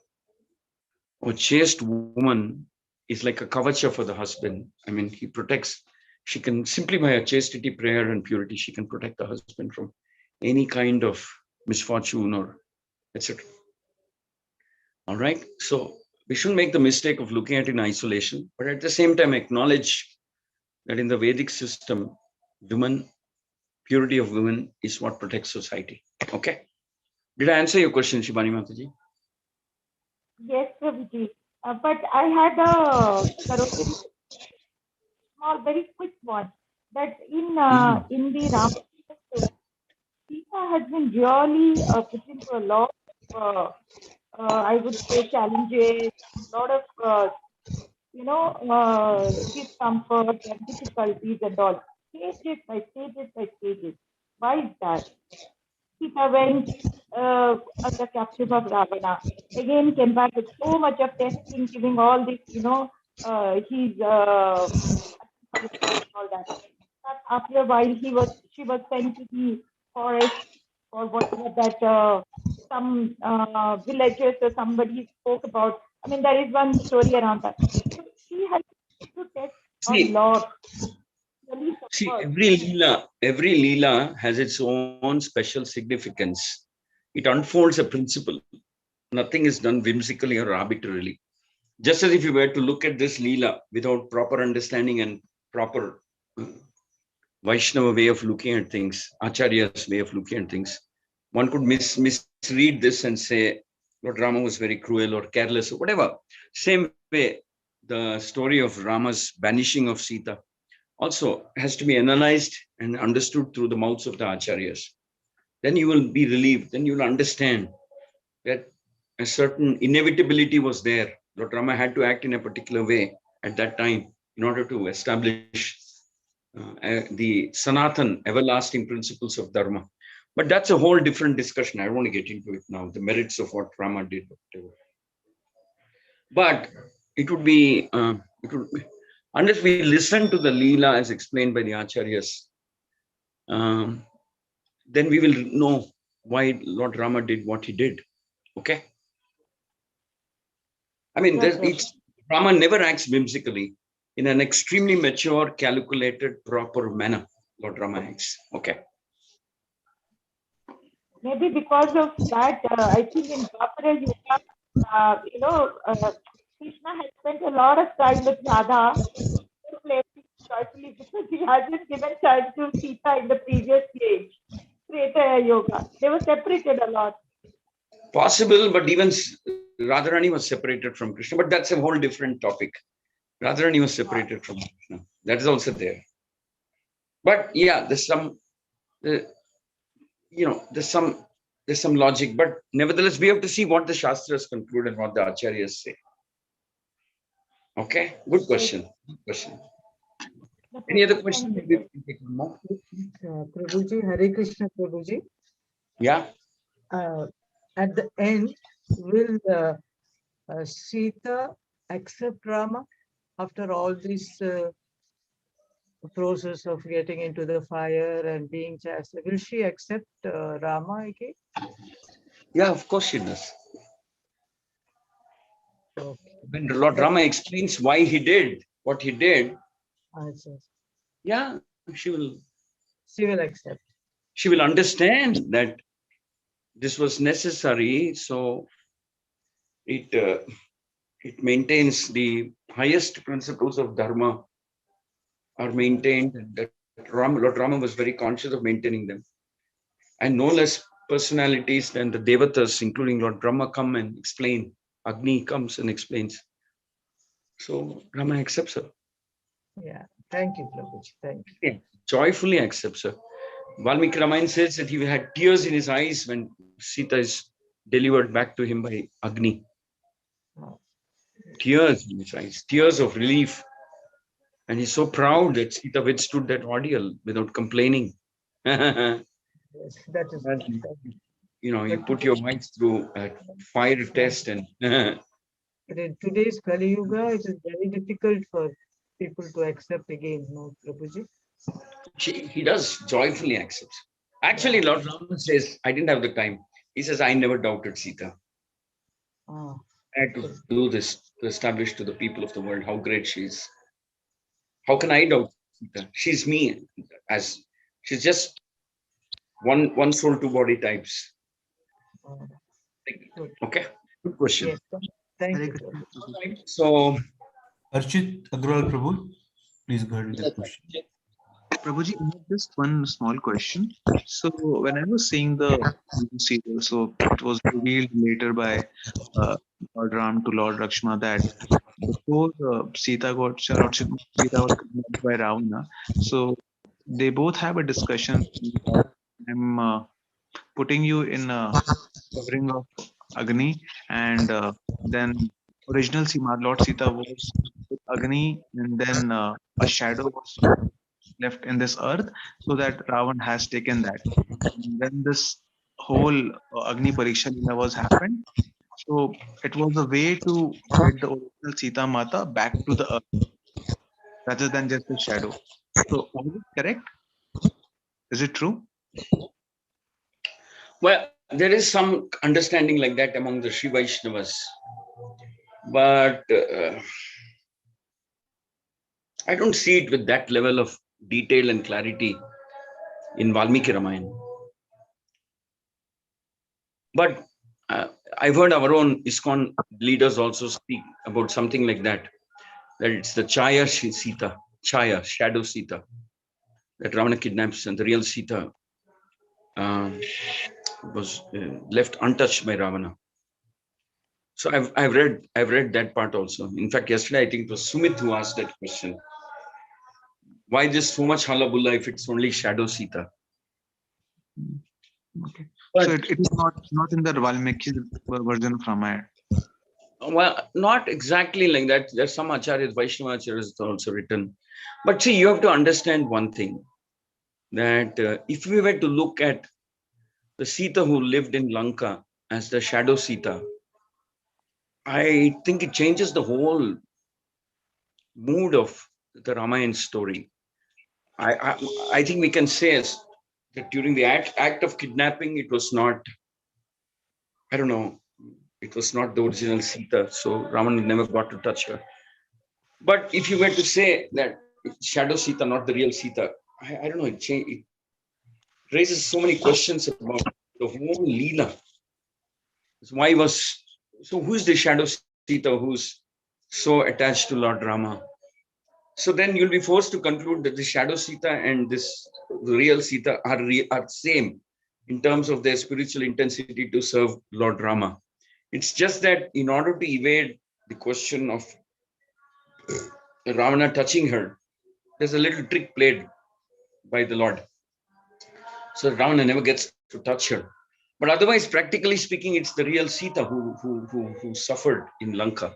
A chaste woman is like a kavacha for the husband. I mean, he protects, she can, simply by her chastity, prayer, and purity, she can protect the husband from any kind of misfortune or etc. All right. So we shouldn't make the mistake of looking at it in isolation, but at the same time acknowledge that in the Vedic system, women, purity of women is what protects society. Okay. Did I answer your question, Shibani Mataji? Yes, Prabhuji. But I had a small, very quick one. That in the Ram, Sita has been really put into a lot of, I would say, challenges, a lot of, discomfort and difficulties and all. Stages by stages by stages. Why is that? Sita went under captive of Ravana. Again, came back with so much of testing, giving all this, he's all that. But after a while, she was sent to the forest or whatever that some villagers or somebody spoke about. I mean, there is one story around that. So she had to test a lot. Really See, was. every leela has its own special significance. It unfolds a principle. Nothing is done whimsically or arbitrarily. Just as if you were to look at this leela without proper understanding and proper Vaishnava way of looking at things, Acharya's way of looking at things, one could misread this and say Lord Rama was very cruel or careless or whatever. Same way, the story of Rama's banishing of Sita also has to be analyzed and understood through the mouths of the Acharyas. Then you will be relieved. Then you will understand that a certain inevitability was there. Lord Rama had to act in a particular way at that time in order to establish the Sanatan, everlasting principles of Dharma. But that's a whole different discussion. I don't want to get into it now, the merits of what Rama did. But it would be, unless we listen to the Leela as explained by the Acharyas, then we will know why Lord Rama did what he did. Okay? I mean, Rama never acts whimsically. In an extremely mature, calculated, proper manner, Lord Rama acts. Okay. Maybe because of that, I think in Dwapara Yuga, Krishna has spent a lot of time with Radha, joyfully, because he hasn't given chance to Sita in the previous age, Treta Yoga. They were separated a lot. Possible, but even Radharani was separated from Krishna, but that's a whole different topic. Radharani was separated from Krishna. That is also there. But yeah, there's some, there's some logic, but nevertheless, we have to see what the Shastras conclude and what the Acharyas say. Okay, good question. Good question. Any other questions? Prabhuji, Hare Krishna, Prabhuji. Yeah. At the end, will Sita accept Rama after all this process of getting into the fire and being chastened? Will she accept Rama again? Yeah, of course she does. Okay. When Lord Rama explains why he did what he did, yeah, she will accept. She will understand that this was necessary, so it maintains the highest principles of Dharma are maintained, and that Lord Rama was very conscious of maintaining them. And no less personalities than the Devatas, including Lord Brahma, come and explain. Agni comes and explains. So Rama accepts her. Yeah, thank you, Prabhuji. Thank you. Yeah. Joyfully accepts her. Valmiki Ramayana says that he had tears in his eyes when Sita is delivered back to him by Agni. Tears in his eyes, tears of relief. And he's so proud that Sita withstood that ordeal without complaining. Yes, that is right. You put your wife through a fire test and but in today's Kali Yuga, it is very difficult for people to accept again, no, Prabhuji? He does joyfully accepts. Actually, Lord Rama says, I didn't have the time. He says, I never doubted Sita. I had to do this to establish to the people of the world how great she is. How can I doubt Sita? She's me. She's just one soul, two body types. Okay, good question. Yes, thank you. So, Archit Agrawal Prabhu, please go ahead with the question. Prabhuji, I have just one small question. So when I was seeing the serial, so it was revealed later by Lord Ram to Lord Lakshmana that before Sita was kidnapped by Ravana, so they both have a discussion. I'm putting you in a covering of Agni, and then original Lord Sita was with Agni, and then a shadow was left in this earth, so that Ravan has taken that. And when this whole Agni Pariksha Leela was happened, so it was a way to get the original Sita Mata back to the earth, rather than just the shadow. So was it correct? Is it true? Well, there is some understanding like that among the Sri Vaishnavas, but I don't see it with that level of detail and clarity in Valmiki Ramayana. But I've heard our own ISKCON leaders also speak about something like that it's the Chaya Sita, Chaya, shadow Sita, that Ravana kidnaps, and the real Sita was left untouched by Ravana. So I've read that part also. In fact, yesterday I think it was Sumit who asked that question. Why just so much hullabulla if it's only shadow Sita? Okay. But, So it is not in the Valmiki version of Ramayana. Well, not exactly like that. There's some acharyas, Vaishnava acharyas also written. But see, you have to understand one thing, that if we were to look at the Sita who lived in Lanka as the shadow Sita, I think it changes the whole mood of the Ramayana story. I think we can say that during the act of kidnapping, it was not, I don't know, it was not the original Sita, so Raman never got to touch her. But if you were to say that shadow Sita, not the real Sita, I don't know, it raises so many questions about the whole Leela. Who is the shadow Sita who's so attached to Lord Rama? So then you'll be forced to conclude that the shadow Sita and this real Sita are same in terms of their spiritual intensity to serve Lord Rama. It's just that in order to evade the question of Ravana touching her, there's a little trick played by the Lord. So Ravana never gets to touch her. But otherwise, practically speaking, it's the real Sita who suffered in Lanka.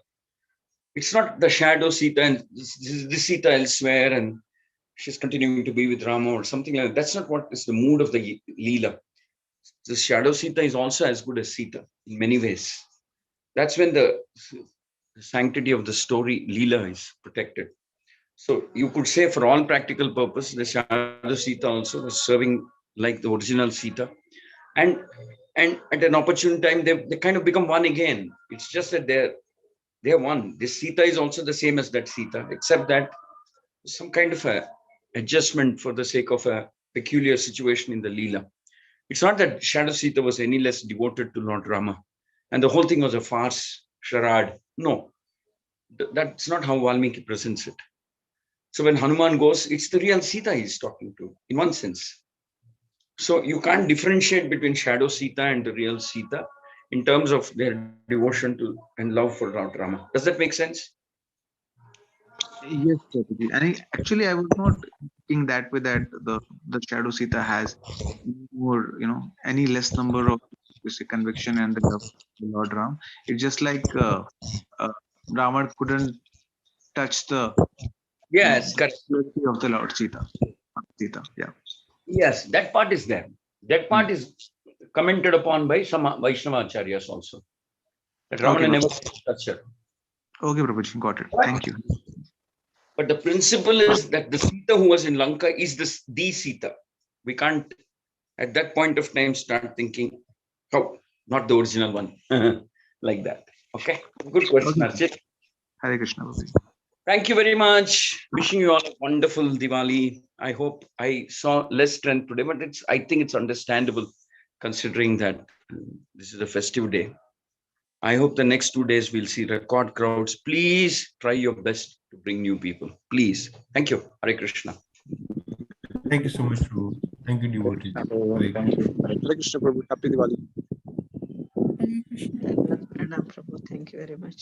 It's not the shadow Sita and this Sita elsewhere, and she's continuing to be with Rama or something like that. That's not what is the mood of the Leela. The shadow Sita is also as good as Sita in many ways. That's when the sanctity of the story Leela is protected. So you could say, for all practical purpose, the shadow Sita also was serving like the original Sita, and at an opportune time they kind of become one again. It's just that they're one. This Sita is also the same as that Sita, except that some kind of a adjustment for the sake of a peculiar situation in the Leela. It's not that Shadow Sita was any less devoted to Lord Rama, and the whole thing was a farce, charade. No, that's not how Valmiki presents it. So when Hanuman goes, it's the real Sita he's talking to, in one sense. So you can't differentiate between Shadow Sita and the real Sita in terms of their devotion to and love for Lord Rama. Does that make sense? Yes, Prabhuji. And actually, I was not thinking that way, that the shadow Sita has more, any less number of conviction and the love for Lord Ram. It's just like Rama couldn't touch the Yes, correct. purity of the Lord Sita. Yeah. Yes, that part is there. That part is commented upon by some Vaishnava acharyas also. That Ramana never touched her. Okay, Prabhuji, got it. Thank you. But the principle is that the Sita who was in Lanka is the Sita. We can't, at that point of time, start thinking, oh, not the original one, like that. Okay, good question, Archit. Hare Krishna, Prabhuji. Thank you very much. Wishing you all a wonderful Diwali. I hope I saw less strength today, but I think it's understandable considering that this is a festive day. I hope the next 2 days we'll see record crowds. Please try your best to bring new people. Please. Thank you. Hare Krishna. Thank you so much, Prabhu. Thank you, devotee. Thank you. Hare Krishna, Prabhu. Happy Diwali. Pranam, Prabhu. Thank you very much.